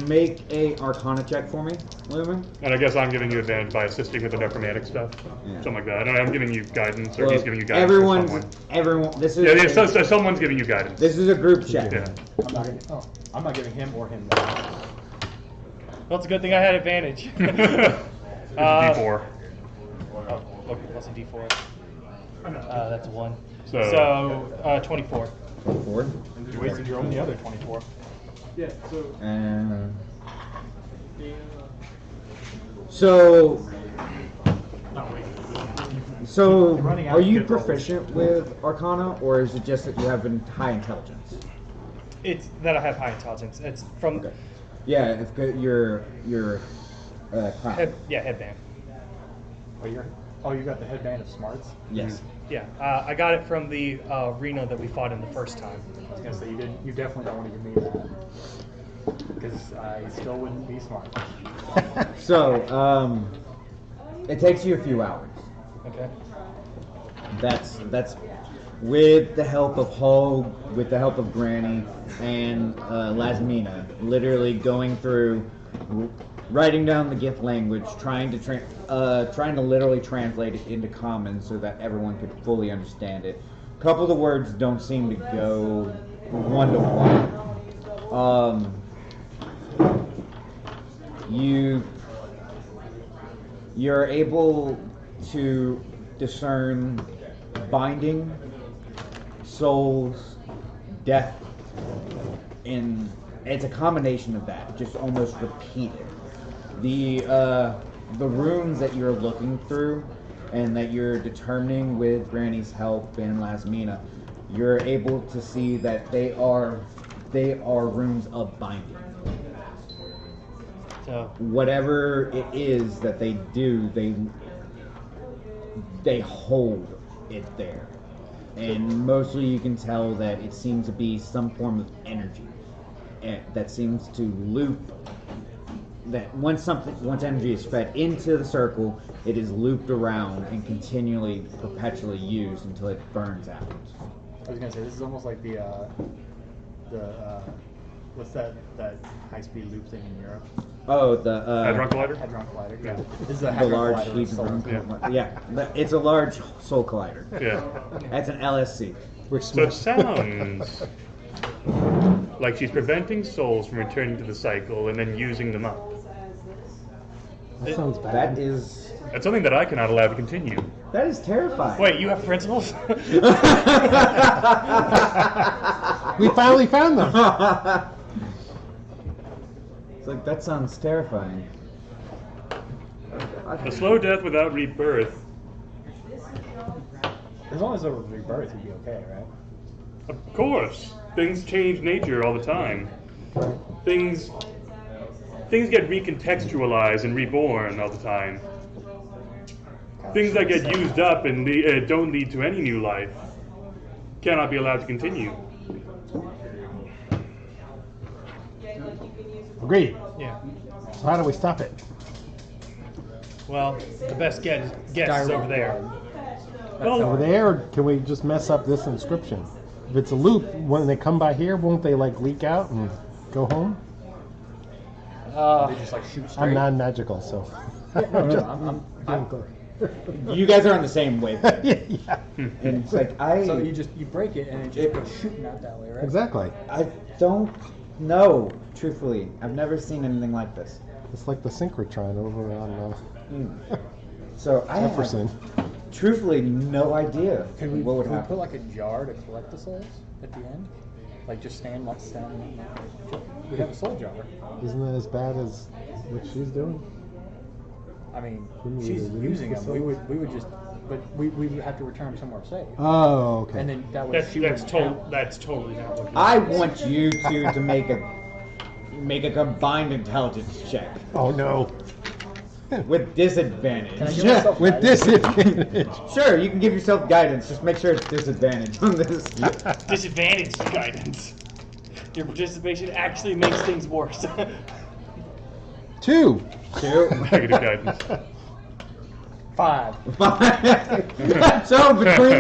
Make a Arcana check for me, Lumen. And I guess I'm giving you advantage by assisting with the necromantic stuff. Yeah. Something like that. I don't know, I'm giving you guidance, or Well, he's giving you guidance. or someone. everyone. This is. Yeah, so someone's giving you guidance. This is a group check. Yeah. I'm not giving him or him that. Well, it's a good thing I had advantage. It's a D4. Oh, okay, plus a D4. That's a 1. So- So 24. Forward. You wasted your only other 24. Yeah, so And so, are you proficient with Arcana, or is it just that you have high intelligence? It's that I have high intelligence. It's from Okay. Yeah, if your crown. headband. Oh, you got the headband of smarts? Yes. Yeah, I got it from the arena that we fought in the first time. I was gonna say you definitely don't want to give me that. Because I still wouldn't be smart. So, it takes you a few hours. Okay. That's with the help of Hogue, with the help of Granny, and Lasmina, literally going through, writing down the gift language, trying to literally translate it into common so that everyone could fully understand it. A couple of the words don't seem to go one to one. You're able to discern binding, souls, death, and it's a combination of that, just almost repeated. The runes that you're looking through and that you're determining with Granny's help and Lasmina, you're able to see that they are runes of binding. So Whatever it is that they do, they hold it there. And mostly you can tell that it seems to be some form of energy that seems to loop. That once energy is fed into the circle, it is looped around and continually, perpetually used until it burns out. I was gonna say this is almost like the what's that high-speed loop thing in Europe? Oh, the Hadron Collider? Hadron Collider. Yeah. This is a the Hadron large Collider. Hadron Solar. Collider. Yeah, it's a large soul collider. Yeah. That's an LSC. Which So it smells. sounds like she's preventing souls from returning to the cycle and then using them up. That sounds bad. That is That's something that I cannot allow to continue. terrifying. Wait, you have principles? We finally found them. It's like that sounds terrifying. A slow death without rebirth. As long as there was rebirth, you'd be okay, right? Of course, things change nature all the time. Things get recontextualized and reborn all the time. Things that get used up and don't lead to any new life cannot be allowed to continue. Agreed. Yeah. So how do we stop it? Well, the best guess is over there. Over there, or can we just mess up this inscription? If it's a loop, when they come by here, won't they like leak out and go home? They just like shoot straight. I'm non-magical, so. You guys are on the same wavelength. Yeah, And it's like So you break it and it just goes shooting out that way, right? exactly. I don't know, truthfully. I've never seen anything like this. It's like the synchrotron over on So I have, Jefferson. truthfully, no idea Can we, what would can we happen. put like a jar to collect the souls at the end? Like just stand. We have a soul jar. Isn't that as bad as what she's doing? I mean, Wouldn't we she's release using the them. We would just, but we would have to return them somewhere safe. Oh, okay. And then that way she That's wouldn't count. that's totally not what. I want you two to make a combined intelligence check Oh no. with disadvantage. Can I give myself With guidance? disadvantage. Sure, you can give yourself guidance. Just make sure it's disadvantage on this. Disadvantage guidance. Your participation actually makes things worse. 2. Two. Negative guidance. 5. So between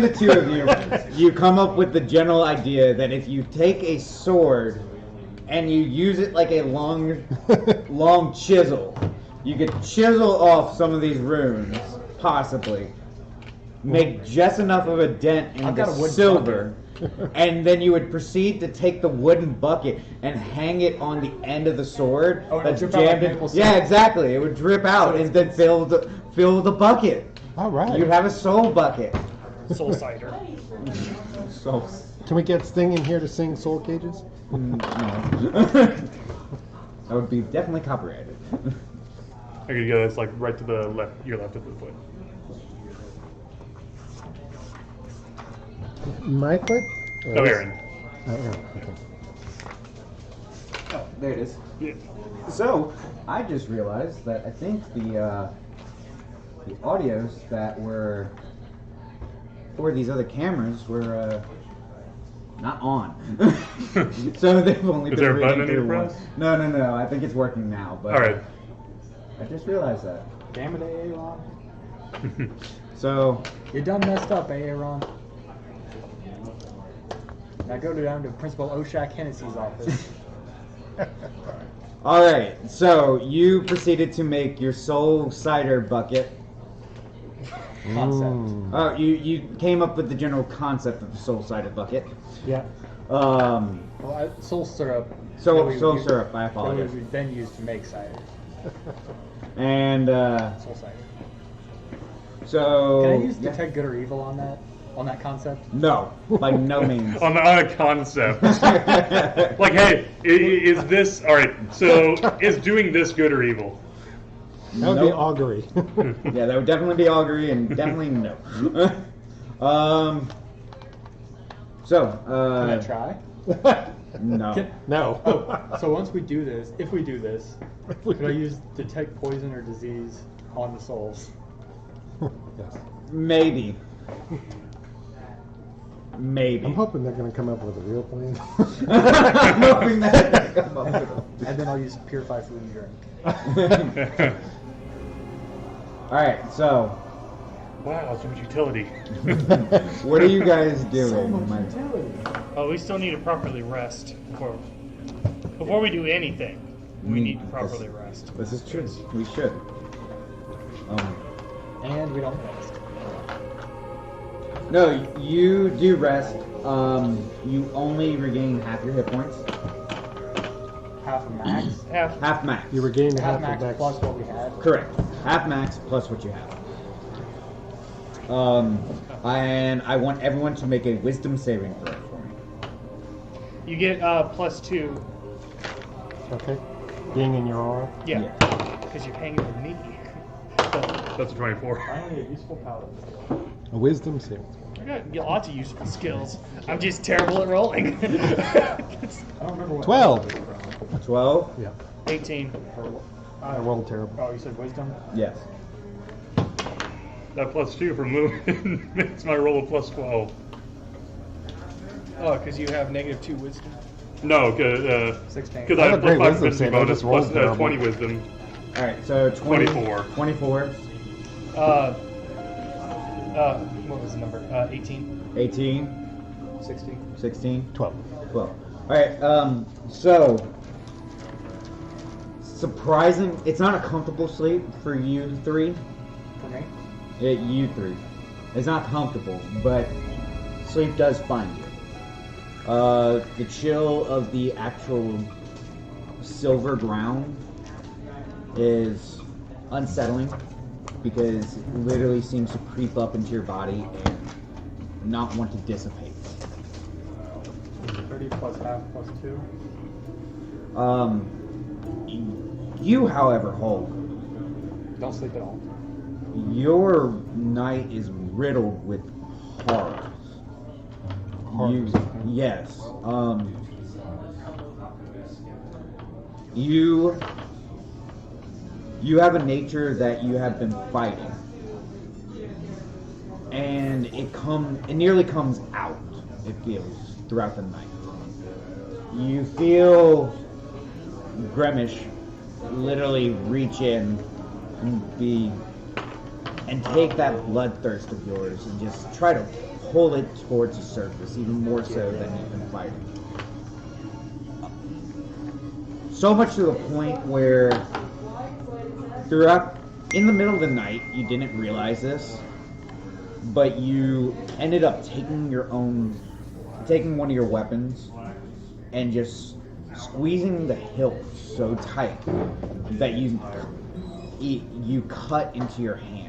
the two of you, you come up with the general idea that if you take a sword and you use it like a long chisel, you could chisel off some of these runes, possibly, make just enough of a dent in I've got the a wooden silver, and then you would proceed to take the wooden bucket and hang it on the end of the sword Oh, it'll that's drip out like jammed in. maple Yeah, syrup. exactly. It would drip out and then fill the bucket. All right. You'd have a soul bucket. Soul cider. So Can we get Sting in here to sing Soul Cages? no. That would be definitely copyrighted. Okay, yeah, that's like right to the left, your left of the foot. My foot? No, Aaron. Oh, yeah, okay. Oh, there it is. Yeah. So I just realized that I think the audios that were for these other cameras were not on. So they've only Is been there a reading button I need to through one. press? No. I think it's working now. But All right. I just realized that. Damn it, Aaron. So You done messed up, Aaron. Now go down to Principal Oshak Hennessy's office. all right. So you proceeded to make your soul cider bucket. Concept. Oh, you came up with the general concept of the soul cider bucket. Yeah. Um, Well, soul syrup. Soul- that we would soul use- syrup, I that we apologize. would then use to make cider. and Soul cider. so Can I use yeah. detect good or evil on that concept? No, by no means. On a concept. Like, hey, is this all right? So, is doing this good or evil? That would be Nope. augury. Yeah, that would definitely be augury and definitely no. So, Can I try? No. No. So once we do this, if we do this, could I use detect poison or disease on the souls? Yes. Maybe. Maybe. I'm hoping they're going to come up with a real plan. I'm hoping that. And then I'll use purify food and drink. All right. So, Wow, so much utility. what are you guys doing? Oh, we still need to properly rest before we do anything. We need to properly rest. This is true. We should. And we don't rest. No, you do rest. You only regain half your hit points. Half max. Half max. You regain Half half max your dex. plus what we had. Correct. Half max plus what you have. And I want everyone to make a wisdom saving throw for me. You get +2. Okay. Being in your aura. Yeah, because you're hanging with me. That's a 24. Finally, a useful paladin. A wisdom saving. I got lots of useful skills. I'm just terrible at rolling. I don't remember what. 12. 12? Yeah. 18. I rolled terrible. Oh, you said wisdom? Yes. That +2 for movement makes my roll a +12. Oh, because you have -2 wisdom. No, because 16. I I have have a great +5 wisdom proficiency save, I bonus just rolled plus terrible. 20 wisdom. Alright, so 20, 24. 24, What was the number? 18. 18, 16. 16, 12. 12. Alright, so surprising, it's not a comfortable sleep for you three. For me? You three. It's not comfortable, but sleep does find you. The chill of the actual silver ground is unsettling because it literally seems to creep up into your body and not want to dissipate. 30 plus half plus 2. You, however, Hulk, Don't sleep at all. your night is riddled with horrors. Horrors. Yes. You have a nature that you have been fighting, and it nearly comes out. It feels throughout the night. You feel Gremish literally reach in and take that bloodthirst of yours and just try to pull it towards the surface, even more so than you've been fighting. So much to the point where in the middle of the night, you didn't realize this, but you ended up taking one of your weapons and just squeezing the hilt so tight that you cut into your hand.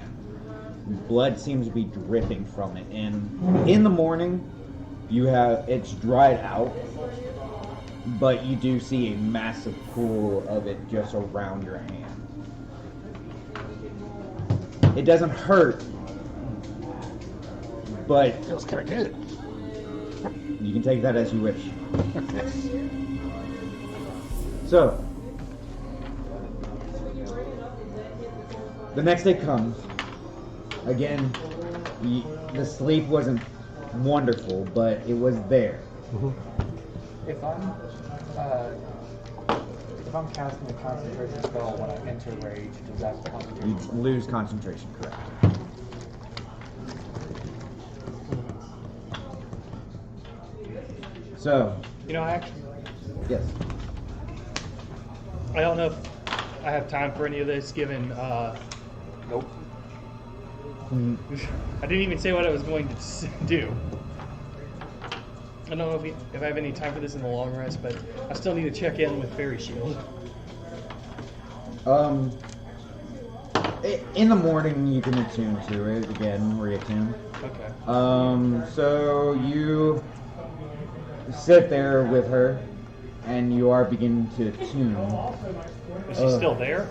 Blood seems to be dripping from it, and in the morning, it's dried out, but you do see a massive pool of it just around your hand. It doesn't hurt, but Feels kind of good. you can take that as you wish. So, the next day comes. Again, the sleep wasn't wonderful, but it was there. If I'm casting a concentration spell when I enter rage, does that You concentration? lose concentration, correct? So, Actually, yes. I don't know if I have time for any of this, given. Nope. I didn't even say what I was going to do. I don't know if I have any time for this in the long rest, but I still need to check in with Fairy Shield. In the morning you can attune to it again, reattune. Okay. So you sit there with her, and you are beginning to attune. Is she still there?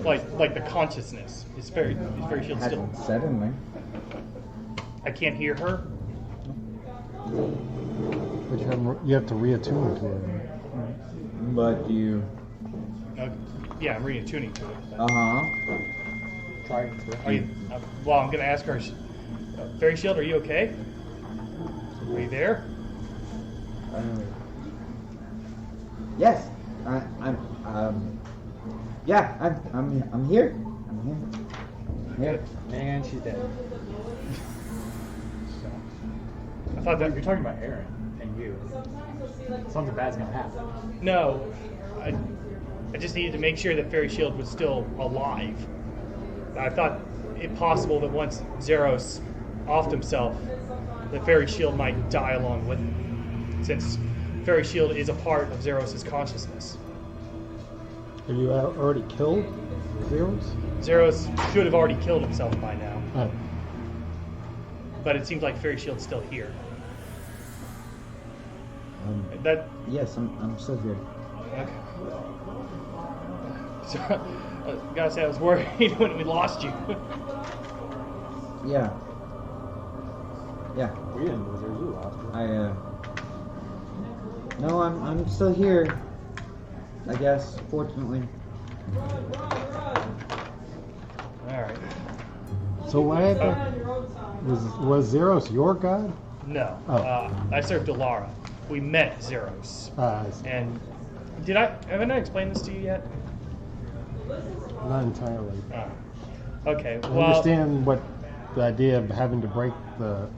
Like the consciousness is Fairy Shield still? Hasn't said anything. I can't hear her. You have to reattune to it. But you. Yeah, I'm reattuning to it. Uh huh. Trying to. Are you, well, I'm gonna ask her. Fairy Shield, are you okay? Are you there? Yes. I'm. Yeah. I'm here. I'm here. And she's dead. I thought that. You're talking about Aaron and you. Something bad's gonna happen. No, I just needed to make sure that Fairy Shield was still alive. I thought it possible that once Zeros offed himself, the Fairy Shield might die along with him, since Fairy Shield is a part of Zeros' consciousness. Have you already killed Zeros? Zeros should have already killed himself by now, Oh. but it seems like Fairy Shield's still here. That Yes, I'm still here. okay. So, gotta say, I was worried when we lost you. Yeah. Yeah. We didn't lose her, you lost her. No, I'm still here. I guess, fortunately. All right. So what happened? Was Zeros your god? No, Oh. I served Alara. We met Zeros, I see. and haven't I explained this to you yet? Not entirely. Okay. I Well, understand what the idea of having to break the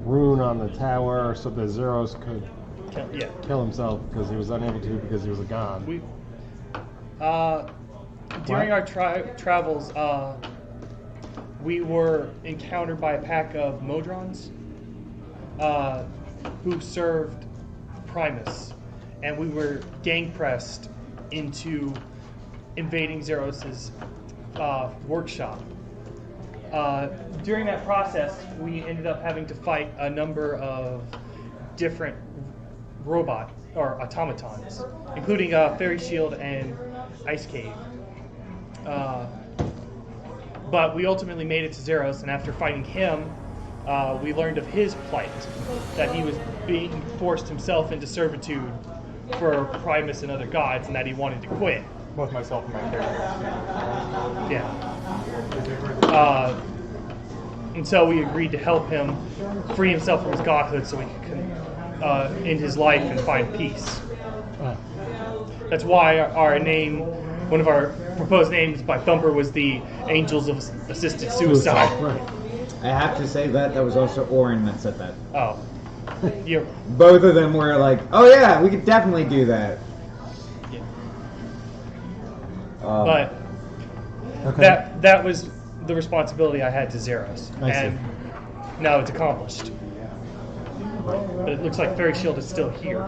rune on the tower so that Zeros could yeah. kill himself because he was unable to because he was a god. We during our travels, we were encountered by a pack of Modrons who served Primus, and we were gang pressed into invading Zeros's workshop. During that process, we ended up having to fight a number of different robot or automatons, including Fairy Shield and Ice Cave. But we ultimately made it to Zeros, and after fighting him, we learned of his plight, that he was being forced himself into servitude for Primus and other gods, and that he wanted to quit. Both myself and my character. Yeah. And so we agreed to help him free himself from his godhood so he could end his life and find peace. That's why our name, one of our proposed names by Thumper, was the Angels of Assisted Suicide. Right. I have to say that was also Orin that said that. Oh. You're, Both of them were like, "Oh yeah, we could definitely do that." yeah. Um, But that was the responsibility I had to Zeros. I see. And now it's accomplished. But it looks like Fairy Shield is still here.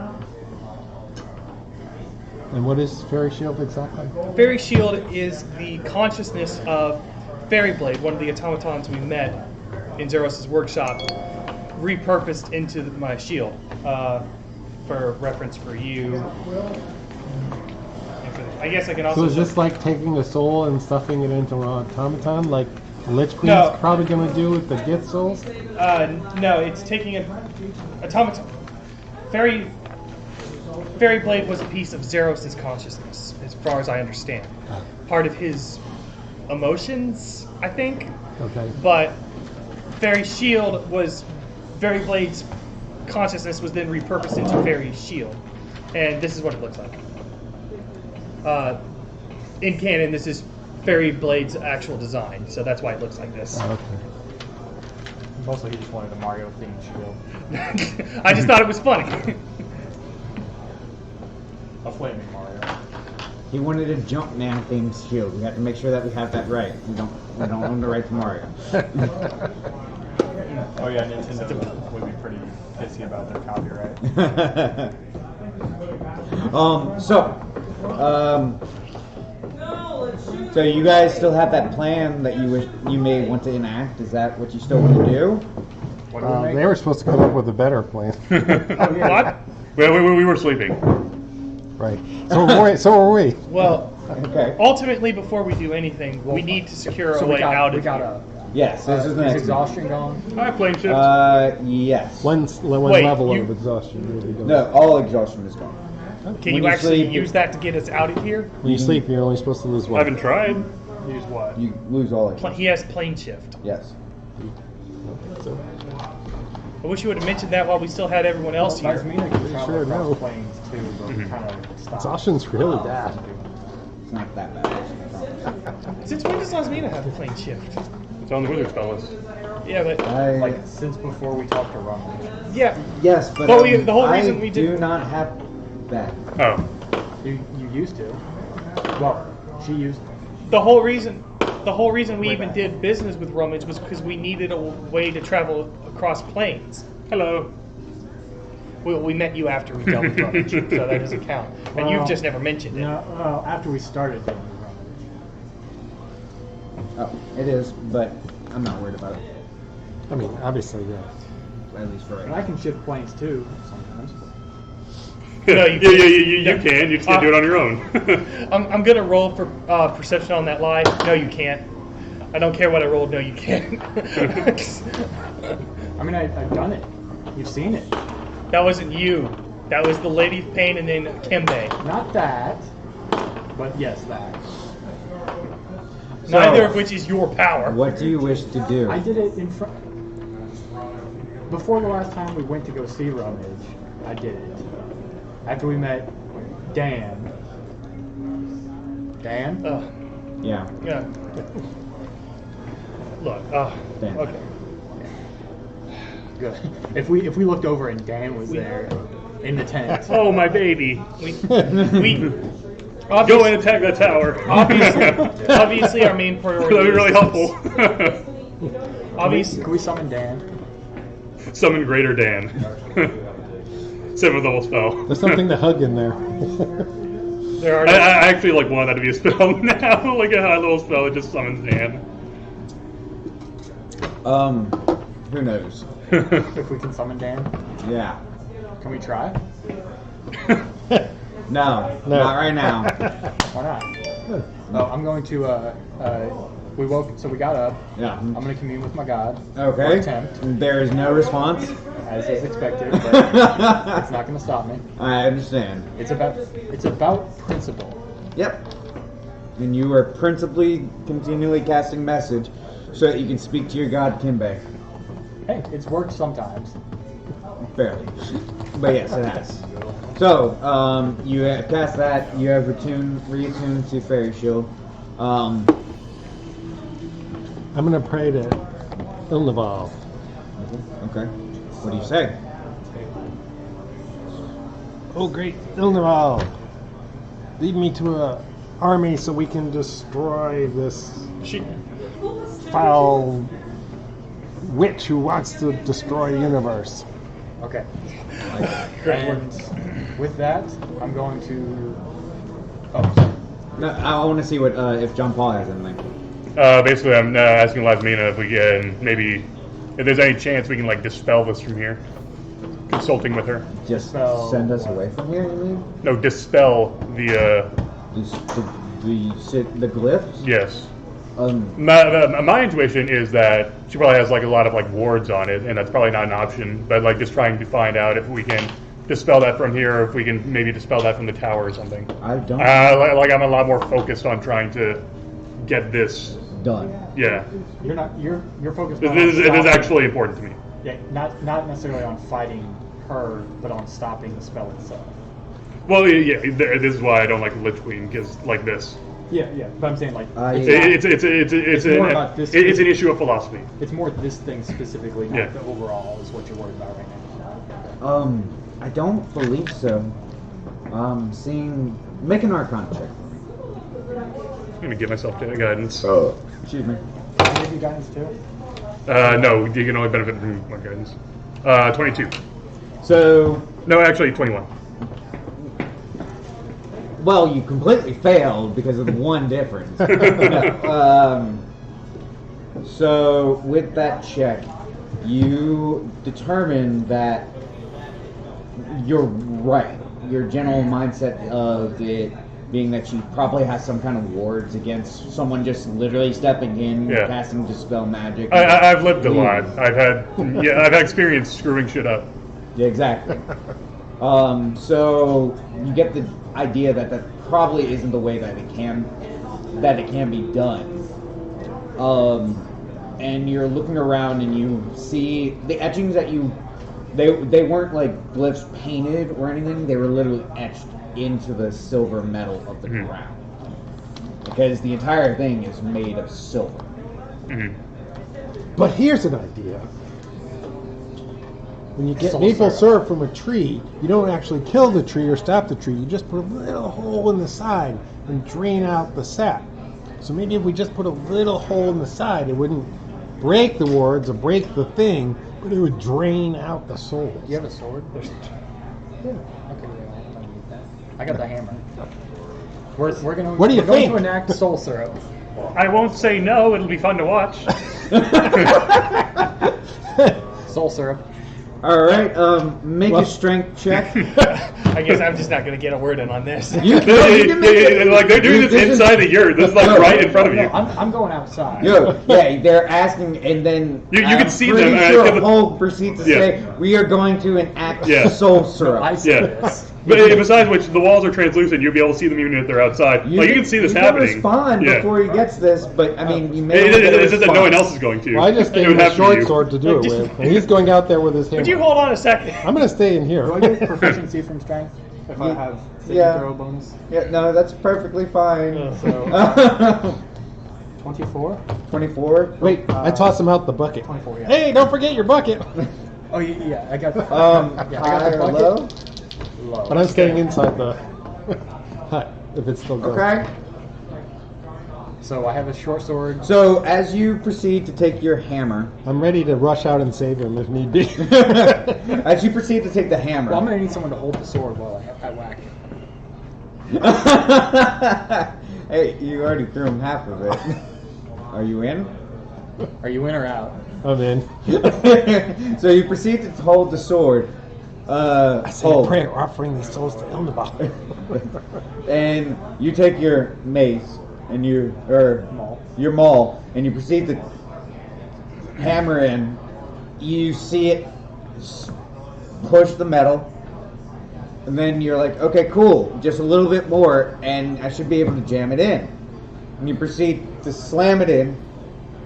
And what is Fairy Shield exactly? Fairy Shield is the consciousness of Fairy Blade, one of the automatons we met in Zeros' workshop, repurposed into my shield for reference for you. I guess I can also. So is this like taking a soul and stuffing it into an automaton, like Lich Queen's No. probably going to do with the Gith souls? No, it's taking an automaton. Fairy Blade was a piece of Zeros' consciousness, as far as I understand. Part of his emotions, I think. Okay. But Fairy Shield was Fairy Blade's consciousness was then repurposed into Fairy Shield, and this is what it looks like. In canon, this is Fairy Blade's actual design, so that's why it looks like this. Okay. Mostly he just wanted a Mario themed shield. I just thought it was funny. A flaming Mario. he wanted a Jumpman themed shield. We have to make sure that we have that right. We don't own the right to Mario. Oh yeah, Nintendo would be pretty pissy about their copyright. So you guys still have that plan that you may want to enact? Is that what you still want to do? What do we make? They were supposed to come up with a better plan. What? We were sleeping. Right. So were we. Well, Okay. ultimately, before we do anything, we need to secure a So way out we of gotta here. Yes, this is the Is next exhaustion gone? Hi, plane shift. Yes. One Wait, level you- of exhaustion will be gone. No, all exhaustion is gone. Can When you you actually sleep, use that to get us out of here? When you sleep, you're only supposed to lose I one. haven't tried. Use what? You lose all exhaustion. He has plane shift. Yes. I wish you would have mentioned that while we still had everyone else here. Lasmina can travel Sure, across no. planes too, but Mhm. kind of stop. Exhaustion's really bad. It's not that bad. I promise. Since when does Lasmina have a plane shift? It's on the Wizard Spell list. Yeah, but Like since before we talked to Rumble. yeah, Yes, but But the whole reason we do did- not have that. Oh. You used to. Well, she used. the whole reason we even did business with Rummage was because we needed a way to travel across planes. Hello. We met you after we dealt with Rummage, so that doesn't count. And you've Well, just never mentioned it. No, well, after we started doing Rumble. Oh, it is, but I'm not worried about it. I mean, obviously, yeah. At least for right And now. I can shift planes too sometimes. No, you yeah, can't. you can. You just can't do it on your own. I'm gonna roll for perception on that lie. No, you can't. I don't care what I rolled. No, you can't. I mean, I've done it. You've seen it. That wasn't you. That was the Lady of Pain and then Kimbe. Not that, but yes, that. Neither of which is your power. What do you wish to do? I did it in front. Before the last time we went to go see Rummage, I did it. After we met Dan. Dan? Ugh. Yeah. Yeah. Look. Dan. Okay. Good. If we looked over and Dan was there in the tent. Oh, my baby. We Go and attack that tower. obviously our main priority. That'd be really is- helpful. Obviously, Can we summon Dan? Summon Greater Dan. 7th level spell. There's something to hug in there. there are. I actually like want that to be a spell now, like a high level spell that just summons Dan. Who knows? If we can summon Dan? Yeah. Can we try? No, not right now. Why not? Oh, I'm going to we woke so we got up. Yeah. I'm gonna commune with my god. Or Okay. attempt, There is no response. as is expected, but it's not gonna stop me. I understand. It's about principle. Yep. And you are principally continually casting message so that you can speak to your god Kimbe. Hey, it's worked sometimes. Barely. But yes, it has. So, you have cast that, you have reattuned to Fairy Shield. I'm gonna pray to Ilnival. Okay. What do you say? Oh, great Ilnival, lead me to a army so we can destroy this foul witch who wants to destroy the universe. Okay. And with that, I'm going to. Oh, sorry. No, I want to see what if John Paul has anything. Basically, I'm asking Lasmina if we can maybe, if there's any chance we can like dispel this from here. Consulting with her. Just Dispel send us what? away from here, you mean? No, dispel the. The glyphs? Yes. Um, My intuition is that she probably has like a lot of like wards on it, and that's probably not an option. But like just trying to find out if we can dispel that from here, or if we can maybe dispel that from the tower or something. I don't. Like I'm a lot more focused on trying to get this. Done. Yeah, You're focused this on. is, it is stopping- actually important to me. Yeah, not necessarily on fighting her, but on stopping the spell itself. Well, yeah, this is why I don't like Lich Queen, because like this, Yeah, but I'm saying like it's more about this it's an issue of philosophy. it's more this thing specifically, not Yeah. the overall is what you're worried about right now. I don't believe so. Make an Arcana check. I'm gonna give myself guidance. Excuse me. Can I give you guidance too? No, you can only benefit from one guidance. 22. So, No, actually 21. well, you completely failed because of the one difference. No, so, with that check, you determine that you're right. Your general mindset of it being that she probably has some kind of wards against someone just literally stepping in, Yeah. casting Dispel Magic. I've lived a leaving. lot. I've had experience screwing shit up. Yeah, exactly. So you get the idea that that probably isn't the way that it can be done. And you're looking around and you see the etchings that they weren't like glyphs painted or anything. They were literally etched into the silver metal of the ground because the entire thing is made of silver. Mhm. But here's an idea. When you get Soul maple syrup. syrup from a tree, you don't actually kill the tree or stop the tree. You just put a little hole in the side and drain out the sap. So maybe if we just put a little hole in the side, it wouldn't break the wards or break the thing, but it would drain out the souls. You have a sword? Yeah. Okay, yeah, I don't need that. I got the hammer. We're gonna. What do you we're going think? to enact soul syrup. I won't say no. It'll be fun to watch. Soul syrup. All right, make Well- a strength check. I guess I'm just not gonna get a word in on this. You can make it. Like they're doing this inside of yours. This is like No. right in front of you. No, I'm going outside. Yo, yeah, they're asking, and then You can see them, pretty and I sure feel the- Hulk proceeds to Yeah. say, "We are going to enact Yeah. soul syrup." I see Yeah. this. But besides which, the walls are translucent. You'll be able to see them even if they're outside. You can see this you happening. can respond Yeah. before he gets this, but I mean, you may. It's not get a just that no one response. else is going to. Well, I just It gave would him a have to be short you. sword to do it with, and he's going out there with his hammer. Would you hold on a second? I'm going to stay in here. Do I get proficiency from strength if I have saving Yeah. throw bonus? Yeah, no, that's perfectly fine. So 24. 24. Wait, I toss him out the bucket. 24. Yeah. Hey, don't forget your bucket. Oh yeah, I got. yeah, I High got the or bucket. low? Low. But I'm staying inside the hut if it's still going. Okay. So I have a short sword. So as you proceed to take your hammer, I'm ready to rush out and save him if need be. as you proceed to take the hammer. Well, I'm gonna need someone to hold the sword while I whack him. Hey, you already threw him half of it. Are you in? Are you in or out? I'm in. So you proceed to hold the sword. I say a hold. prayer offering these souls to Elnabal. And you take your mace and Maul. your maul, and you proceed to hammer in. You see it push the metal, and then you're like, okay, cool, just a little bit more, and I should be able to jam it in. And you proceed to slam it in.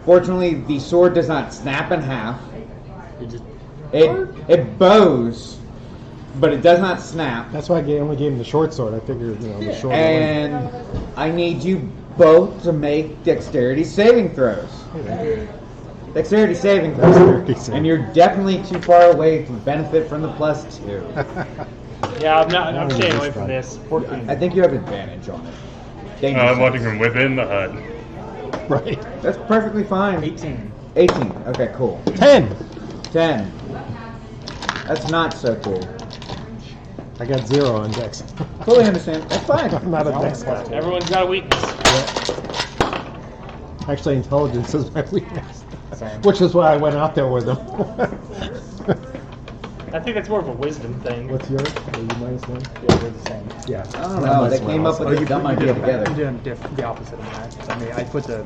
Fortunately, the sword does not snap in half. You just It bows, but it does not snap. That's why I only gave him the short sword. I figured, the short one. And I need you both to make dexterity saving throws. Dexterity saving throws. Dexterity saving. And you're definitely too far away to benefit from the +2. Yeah, I'm staying away from this. I think you have advantage on it. Danger I'm sense. watching from within the hut. Right. That's perfectly fine. 18. 18. Okay, cool. 10. 10. That's not so cool. I got 0 on Dex. Fully understand. That's fine. I'm not a Dex guy. Everyone's got a weakness. Actually, intelligence is my weakness. Same. Which is why I went out there with him. I think that's more of a wisdom thing. What's yours? Are you -1? Yeah, we're the same. Yeah. I don't know. They came up with this dumb idea together. You're doing the opposite of that. I mean, I put the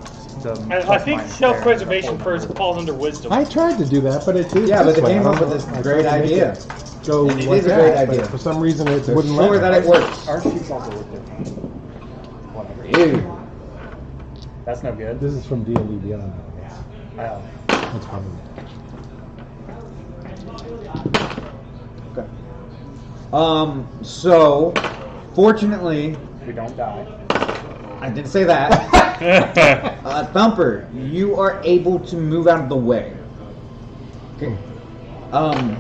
I plus think minus self-preservation there. first falls under wisdom. I tried to do that, but it did. Yeah, but they way. came I up don't with this know. I great tried to make idea. it Go It like is a great that, but idea. for some reason, it They're wouldn't sure let that me. it works. Our sheets also look different. Whatever. Ew. That's no good. This is from D&D Beyond. That's probably. Okay. So, fortunately, We don't die. I didn't say that. Thumper, you are able to move out of the way. Okay.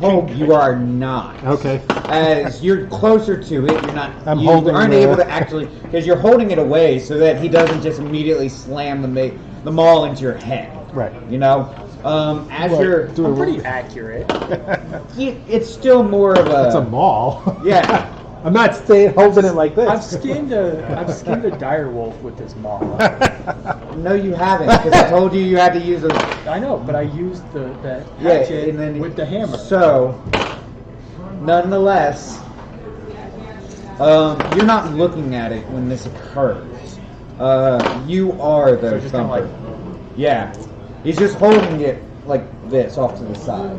Hope you are not. Okay. As you're closer to it, you're not. I'm you holding aren't the- able to actually, because you're holding it away so that he doesn't just immediately slam the maul into your head. Right. You know, as Well, you're, do I'm a pretty accurate. it's still more of a. It's a mall. Yeah. I'm not staying holding it like this. I've skinned a dire wolf with this maul. No, you haven't, because I told you had to use a. I know, but I used the Yeah, hatchet and then with the hammer. So, nonetheless, You're not looking at it when this occurs. You are the just kinda thumper. like- Yeah. He's just holding it like this off to the side.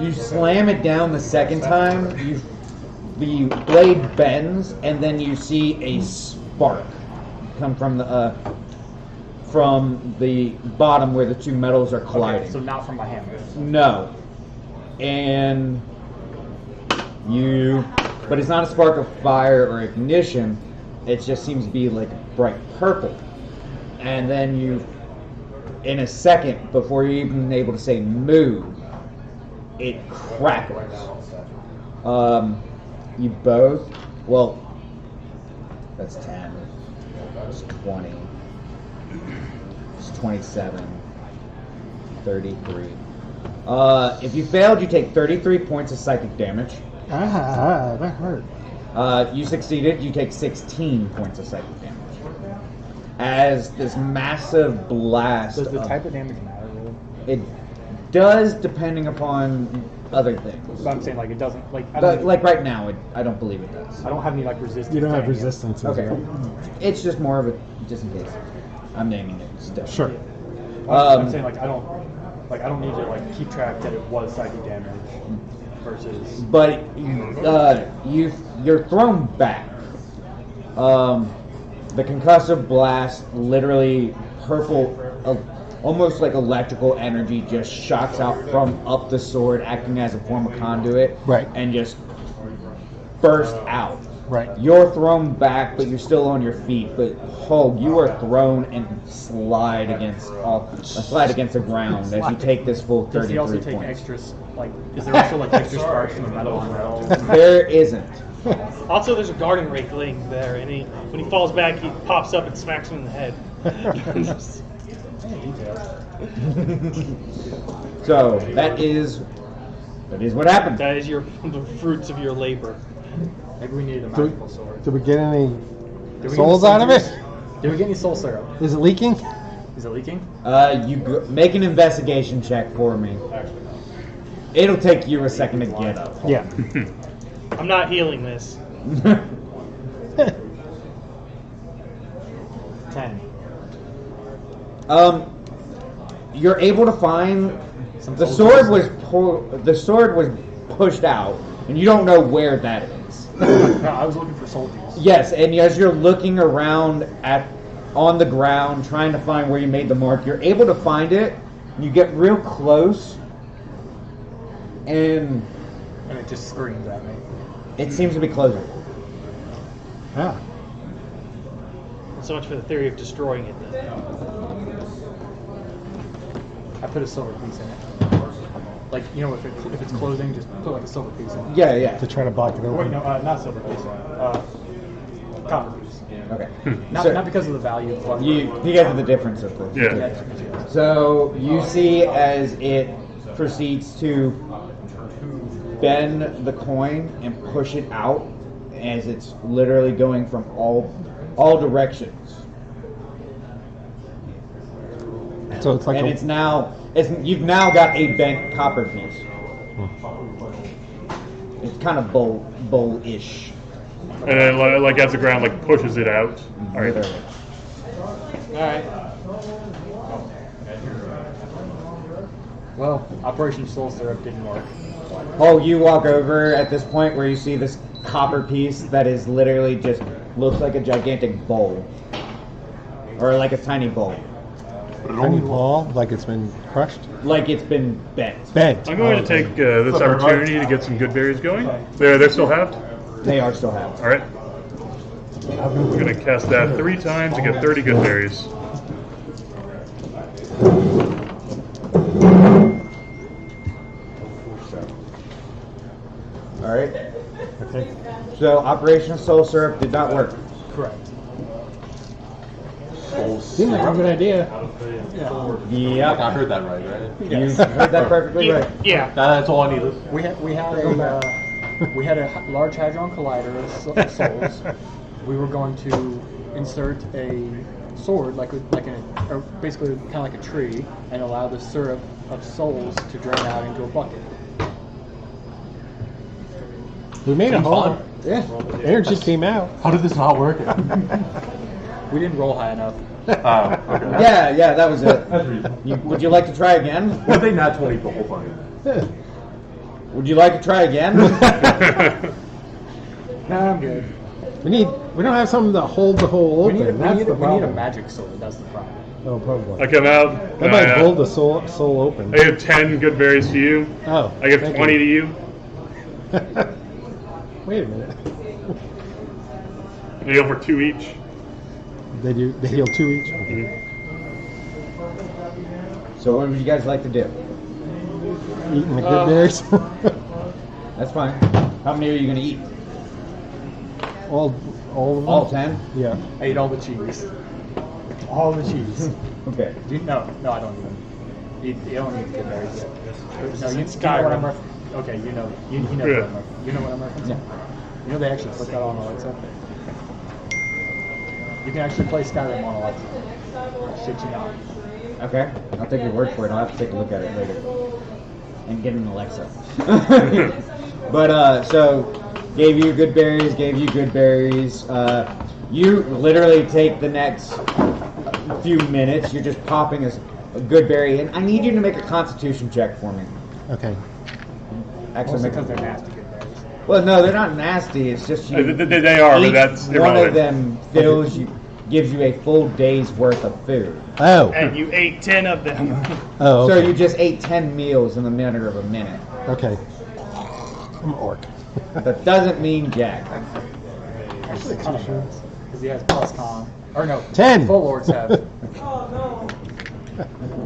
You slam it down the second time, the blade bends, and then you see a spark come from the bottom where the two metals are colliding. Okay, so not from my hammer. No. And but it's not a spark of fire or ignition, it just seems to be like bright purple. And then in a second, before you're even able to say move, it crackles. You both, well, that's 10, it's 20, it's 27, 33. If you failed, you take 33 points of psychic damage. Ah, that hurt. You succeeded, you take 16 points of psychic damage. As this massive blast. Does the type of damage matter, really? It does, depending upon other things. But I'm saying, like, it doesn't, like, I don't, Like right now, I don't believe it does. I don't have any, like, resistance. You don't to have any of it. resistance. Okay. It's just more of a, just in case. I'm naming it still. Sure. I'm saying, like, I don't need to, like, keep track that it was psychic damage versus. But you're thrown back. The concussive blast, literally purple, almost like electrical energy, just shocks out from up the sword, acting as a form of conduit, Right. and just bursts out. Right. You're thrown back, but you're still on your feet. But you are thrown and slide against the ground as you take this full Does he 33 also take points. extras, like, is there also, like, extra sparks from the metal on metal? There isn't. Also, there's a guarding rake laying there, and when he falls back, he pops up and smacks him in the head. So that is what happened. That is the fruits of your labor. Maybe we needed a Did, magical sword. did we get any Did we get souls any out of it? juice? Did we get any soul syrup? Is it leaking? Is it leaking? Make an investigation check for me. It'll take you a second to get up. Yeah. I'm not healing this. 10. You're able to find Some the soldiers. sword was pushed out, and you don't know where that is. No, I was looking for soldiers. Yes, and as you're looking around on the ground trying to find where you made the mark, you're able to find it. And you get real close, and And it just screams at me. it seems to be closing. Ah. So much for the theory of destroying it, then. I put a silver piece in it. Like, you know, if it's closing, just put like a silver piece in it. Yeah. To try to block it Wait, open. no, not silver piece. Copper piece. Okay. Not because of the value of what. Because of the difference of this. Yeah. So you see as it proceeds to bend the coin and push it out as it's literally going from all directions. So it's like And you've now got a bent copper piece. It's kind of bowl-ish. And then, like as the ground like pushes it out. All right. Literally. Alright. Well, Operation Soul Syrup didn't work. Oh, you walk over at this point where you see this copper piece that is literally just looks like a gigantic bowl. Or like a tiny bowl. tiny ball, like it's been crushed. Like it's been bent. Bent. I'm going to take this opportunity to get some good berries going. They're still halved. They are still halved. All right. I'm going to cast that 3 times and get 30 good berries. All right. Okay. So Operation Soul Syrup did not work. Correct. Seemed like a good idea. Yep. I heard that right? You heard that perfectly right. Yeah. That's all I needed. We had a large hadron collider of souls. We were going to insert a sword, basically kind of like a tree, and allow the syrup of souls to drain out into a bucket. We made a Seems hole. fun. Yeah, energy came out. How did this not work? We didn't roll high enough. Oh, okay. Yeah, that was it. That's reasonable. Would you like to try again? Well, they not 20 the whole time. Would you like to try again? Nah, I'm good. We don't have something to hold the hole We open. need, That's the we need a problem. magic sword. That's the problem. Oh, probably. I come out. That might hold the soul open. I give 10 good berries to you. Oh, I give thank 20 to you. Wait a minute. I heal for 2 each. They heal 2 each. So what would you guys like to do? Eating the good berries. That's fine. How many are you gonna eat? all of them. All 10? Yeah. I ate all the cheese. All the cheese. Okay. No, I don't need them. You don't need good berries yet. No, you know what I'm referencing. Okay, you know what I'm referencing. You know what I'm referencing? Yeah. You know they actually put that on Alexa? You can actually play Skyrim on Alexa. Shit you not. Okay. I'll take your word for it. I'll have to take a look at it later. And get an Alexa. But, so, gave you good berries. You literally take the next few minutes. You're just popping a good berry. And I need you to make a constitution check for me. Okay. Actually, Mostly make because they're nasty good berries. Well, no, they're not nasty. It's just you. They are, but each that's one irrelevant. of them gives you a full day's worth of food. Oh. And you ate 10 of them. Oh. So Okay. you just ate 10 meals in the matter of a minute. Okay. I'm an orc. That doesn't mean jack. Actually, kind of does. Because he has plus con. Or no. 10. Full lords have.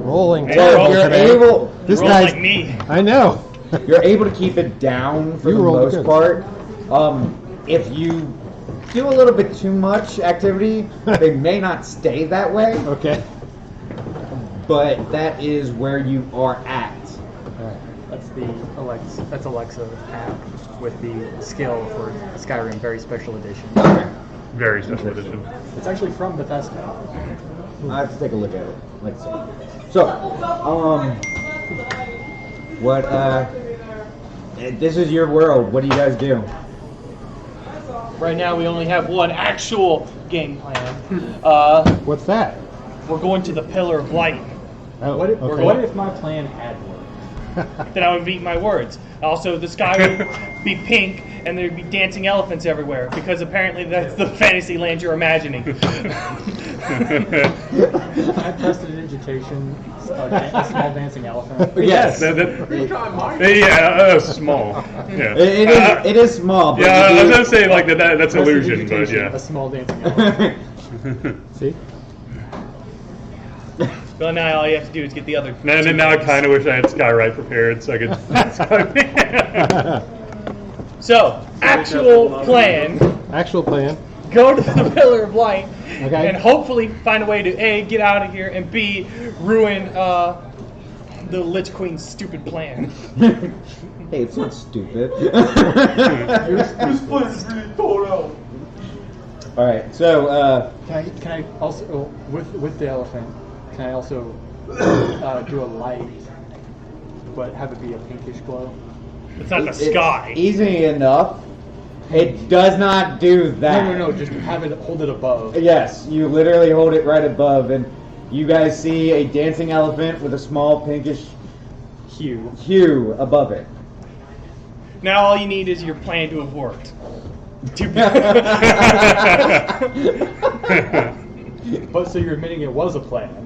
Rolling Hey, terrible you're today. able- This Roll guy's. like me. I know. You're able to keep it down for You the rolled most good. part. If you do a little bit too much activity, they may not stay that way, Okay. but that is where you are at. That's the Alexa. That's Alexa app with the skill for Skyrim, very special edition. Very special edition. It's actually from Bethesda. I have to take a look at it. Let's see. So, what? This is your world. What do you guys do? Right now, we only have one actual game plan. What's that? We're going to the Pillar of Light. Oh, What if, okay. what if my plan had worked? Then I would eat my words. Also, the sky would be pink, and there'd be dancing elephants everywhere, because apparently that's the fantasy land you're imagining. I tested an education, a small dancing elephant. Yes. Yeah, small. Yeah. It is small. But Yeah, I you was do- gonna say like that's Tested illusion, but education, yeah. A small dancing elephant. See? Well, now all you have to do is get the other. And now I kind of wish I had Skywrite prepared so I could. So, actual plan: Actual plan. go to the Pillar of Light, Okay. and hopefully find a way to A, get out of here, and B, ruin the Lich Queen's stupid plan. Hey, it's not stupid. This place is really thought out. All right. So, Can I also with the elephant? Can I also do a light, but have it be a pinkish glow? It's not the it's sky. easy enough. It does not do that. No. Just have it hold it above. Yes, you literally hold it right above, and you guys see a dancing elephant with a small pinkish Hue. hue above it. Now all you need is your plan to have worked. But so you're admitting it was a plan.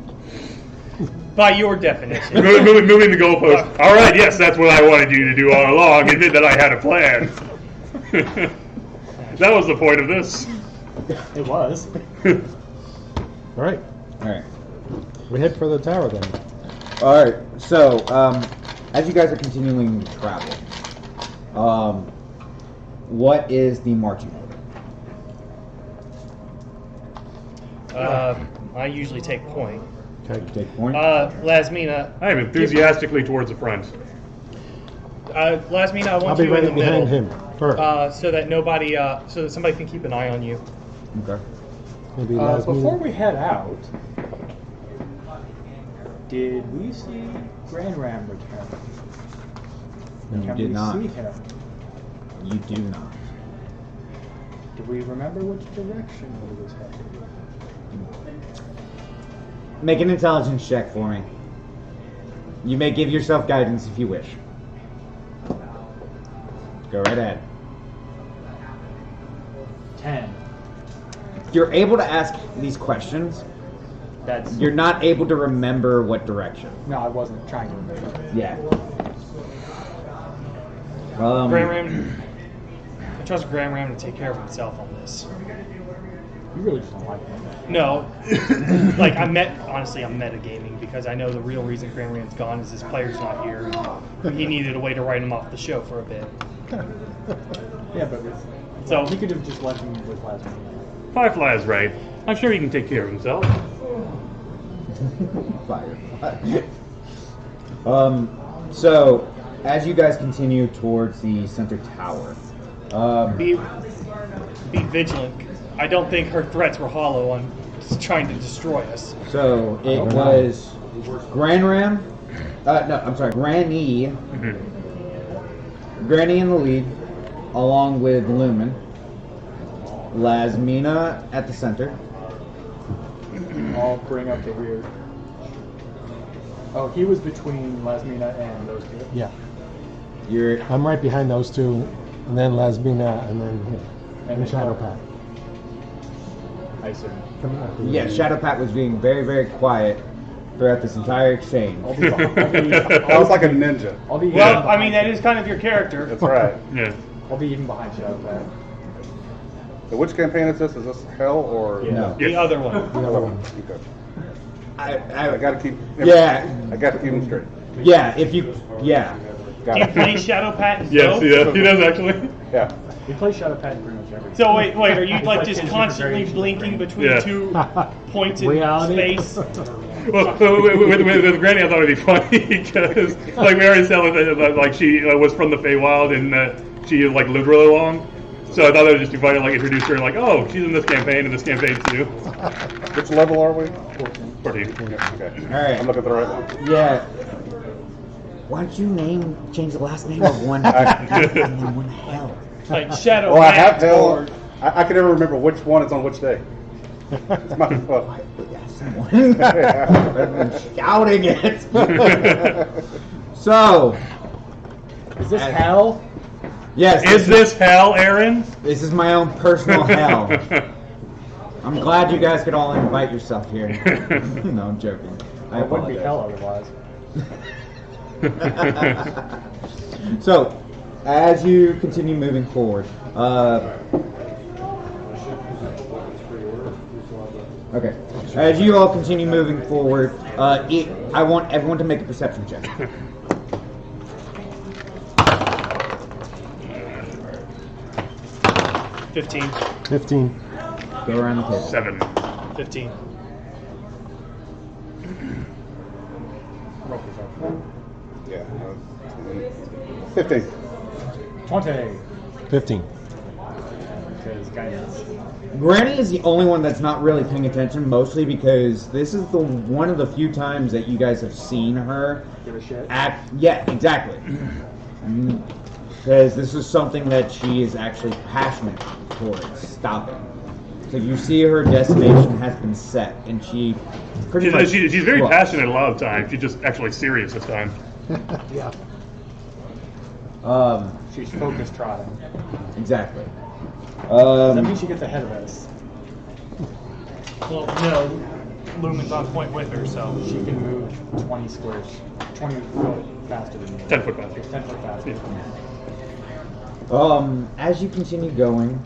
By your definition. Moving the goalpost. All right, yes, that's what I wanted you to do all along. Admit that I had a plan. That was the point of this. It was. All right. All right. We head for the tower then. All right. So, as you guys are continuing to travel, what is the marching order? I usually take point. Okay. Take point. Lasmina. I am enthusiastically towards the front. Lasmina, I I'll want be you in right the middle. behind him first. So that so that somebody can keep an eye on you. Okay. Maybe Lasmina. Before we head out, did we see Grand Ram return? You Can did we not. see him? You do not. Do we remember which direction we was headed? Make an intelligence check for me. You may give yourself guidance if you wish. Go right ahead. 10. You're able to ask these questions. That's You're not able to remember what direction. no, I wasn't trying to remember. Yeah. Graham Ram, I trust Graham Ram to take care of himself on this. You really just don't like me. No, like I'm metagaming because I know the real reason Graham Ram's gone is his player's not here. And he needed a way to write him off the show for a bit. Yeah, but So he could have just left him with Plasma. Firefly is right. I'm sure he can take care of himself. Fire. So, as you guys continue towards the center tower, be vigilant. I don't think her threats were hollow on trying to destroy us. so it was Gran Ram. Granny. Granny in the lead, along with Lumen. Lasmina at the center. I'll bring up the rear. Oh, he was between Lasmina and those two. Yeah. You're I'm right behind those two, and then Lasmina, and then And then Shadowpath. I assume. Coming up. yeah. Shadowpat was being very, very quiet throughout this entire exchange. I'll be I was like a ninja. I'll be Well, even I mean that is kind of your character. That's right. Yeah. I'll be even behind Shadowpath. So which campaign is this? Is this Hell or Yeah. No. The other one. The other one. Okay. I I got to keep. Yeah. I got to keep them straight. Yeah, if you, yeah. Got Do you it. play Shadow Pat and Yes, Zoe? yeah, he does actually. Yeah. We play Shadowpath in pretty much everything. So wait, are you It's like like just 10 constantly different blinking variations between Yeah. two points in Reality. space? Well, with Granny, I thought it'd be funny because, like we already said, like she was from the Feywild and she like lived really long. So I thought it would just be funny, like introduce her, like, oh, she's in this campaign too. Which level are we? 14. Yeah, okay. All right. I'm looking at the right one. Yeah. Why don't you change the last name of one and then one hell? Like Shadow Well, I Pat have Hell. or I can never remember which one is on which day. It's my fault. Someone rather than shouting it. So, Is this Hell? yes, Is this hell, Aaron? this is my own personal hell. I'm glad you guys could all invite yourself here. No, I'm joking. I It wouldn't be apologize. Hell otherwise. So, as you continue moving forward, okay. As you all continue moving forward, I want everyone to make a perception check. – 15. 15. Go around the table. 7. 15. Yeah. 15. 20. 15. Because guidance. Granny is the only one that's not really paying attention, mostly because this is the one of the few times that you guys have seen her Give a shit. act. Yeah, exactly. Because this is something that she is actually passionate towards stopping. So you see her destination has been set, and she pretty much. She's very trusts. passionate a lot of times. She's just actually serious this time. Yeah. She's focused trotting. Exactly. Does that mean she gets ahead of us? Well, no. Lumen's on point with her, so. She can move 20 squares, 20 foot faster than me. 10 foot faster. 10 foot faster. As you continue going,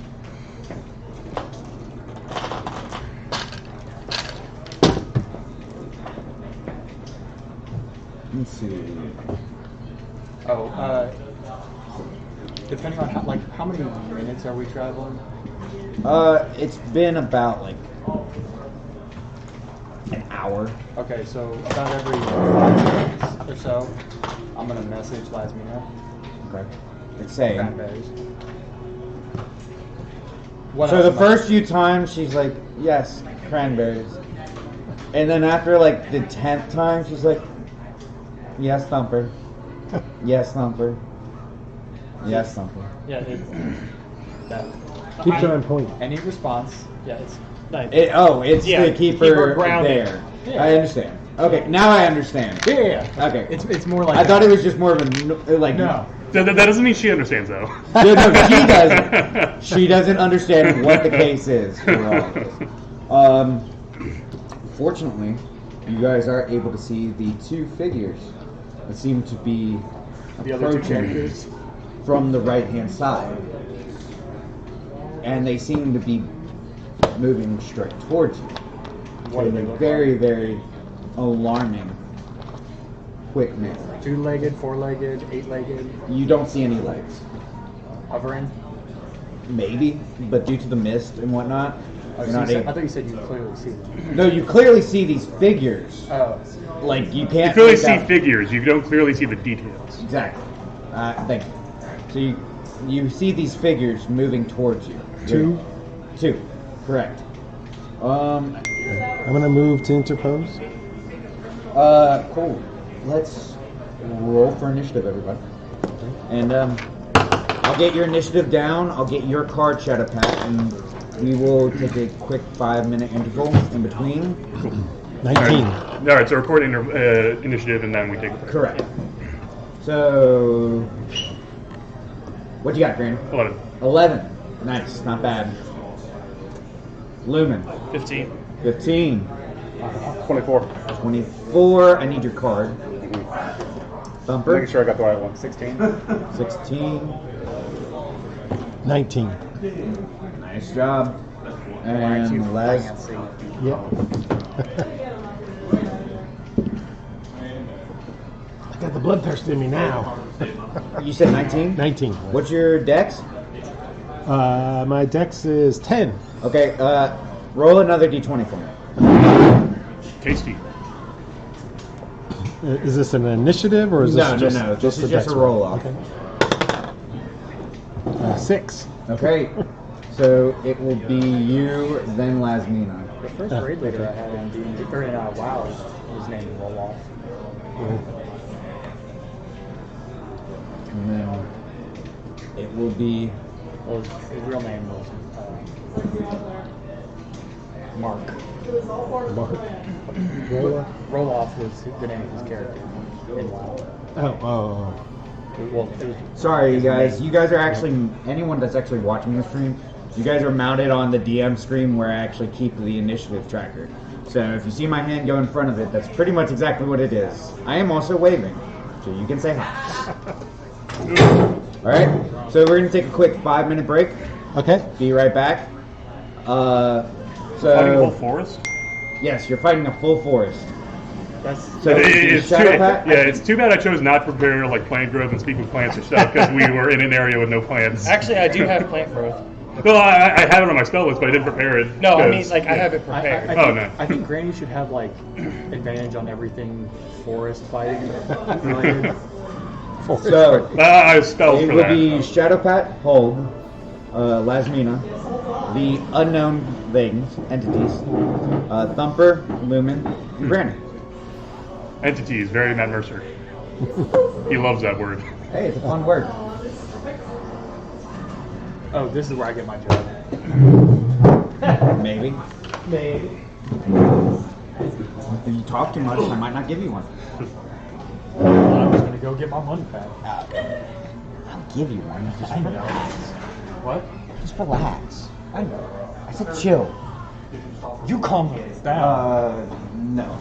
let's see. Oh, depending on how many minutes are we traveling? It's been about like an hour. Okay, so about every 5 minutes or so, I'm gonna message Lasmina. Okay. It's saying. Cranberries. What So else the am I- first few times she's like, yes, cranberries. And then after like the 10th time she's like, yes, Thumper. Yes, Thumper. Yes, Thumper. Yeah, that Keeps her on point. Any response? Yeah, it's nice. It's Yeah, to keep keep her her grounded. there. Yeah. I understand. Okay, now I understand. Yeah. Okay. It's more like I thought it was just more of a like. No. That doesn't mean she understands though. Yeah, no, she doesn't. She doesn't understand what the case is for all of this. Fortunately, you guys are able to see the two figures that seem to be The other two approaching characters. from the right-hand side, and they seem to be moving straight towards you. What do in they a look very, very alarming, quick manner. Two-legged, four-legged, eight-legged, You don't see any legs. hovering. Maybe, but due to the mist and whatnot, Oh, you're so not I able. thought you said you clearly see them. No, you clearly see these figures. Oh. Like you You can't. clearly make see out- figures. You don't clearly see the details. Exactly. Thank you. So you see these figures moving towards you. Two. Two. Correct. I'm gonna move to interpose. Cool. Let's roll for initiative, everybody. And I'll get your initiative down. I'll get your card, Shadowpat, and we will take a quick 5-minute interval in between. 19. All right, so record initiative, and then we take a break. Correct. So, what you got, Granny? 11. 11. Nice, not bad. Lumen. 15. 15. 24. 24. I need your card. Thumper. Making sure I got the right one. 16. 16. 19. Nice job. And last. Yep. I got the bloodthirst in me now. You said 19? 19. What's your dex? My dex is 10. Okay, roll another d20 for me. Tasty. Is this an initiative or is No, this no, just no. This is a just dex a roll off. Okay. 6. Okay, so it will be you, then Lasmina. The first raid leader I had in D&D, or in WoW, was named Roloff. And then it will be Well, his real name was Mark. Roloff was the name of his character in WoW. Oh. Well, it was, Sorry, you guys. You guys are actually, anyone that's actually watching the stream, you guys are mounted on the DM screen where I actually keep the initiative tracker. So if you see my hand go in front of it, that's pretty much exactly what it is. I am also waving, so you can say hi. Alright, so we're going to take a quick 5-minute break. Okay. Be right back. Fighting a whole forest? Yes, you're fighting a full forest. that's So It's too, Shadowpat? yeah, it's too bad I chose not to prepare like plant growth and speak with plants or stuff because we were in an area with no plants. Actually, I do have plant growth. Well, I have it on my spell list, but I didn't prepare it. No, I mean, 'cause- like, I have it prepared. I Oh, think, no. I think Granny should have like advantage on everything forest fighting related. So I have spells it for will that. be Shadowpat, Holg, Lasmina, the unknown things, entities, Thumper, Lumen, and Granny. Entities, very Matt Mercer. He loves that word. Hey, it's a fun word. Oh, this is where I get my job. Maybe. If you talk too much, I might not give you one. I was gonna go get my money back. I'll give you one. Just relax. What? Just relax. I know. I said chill. You calm me down. No.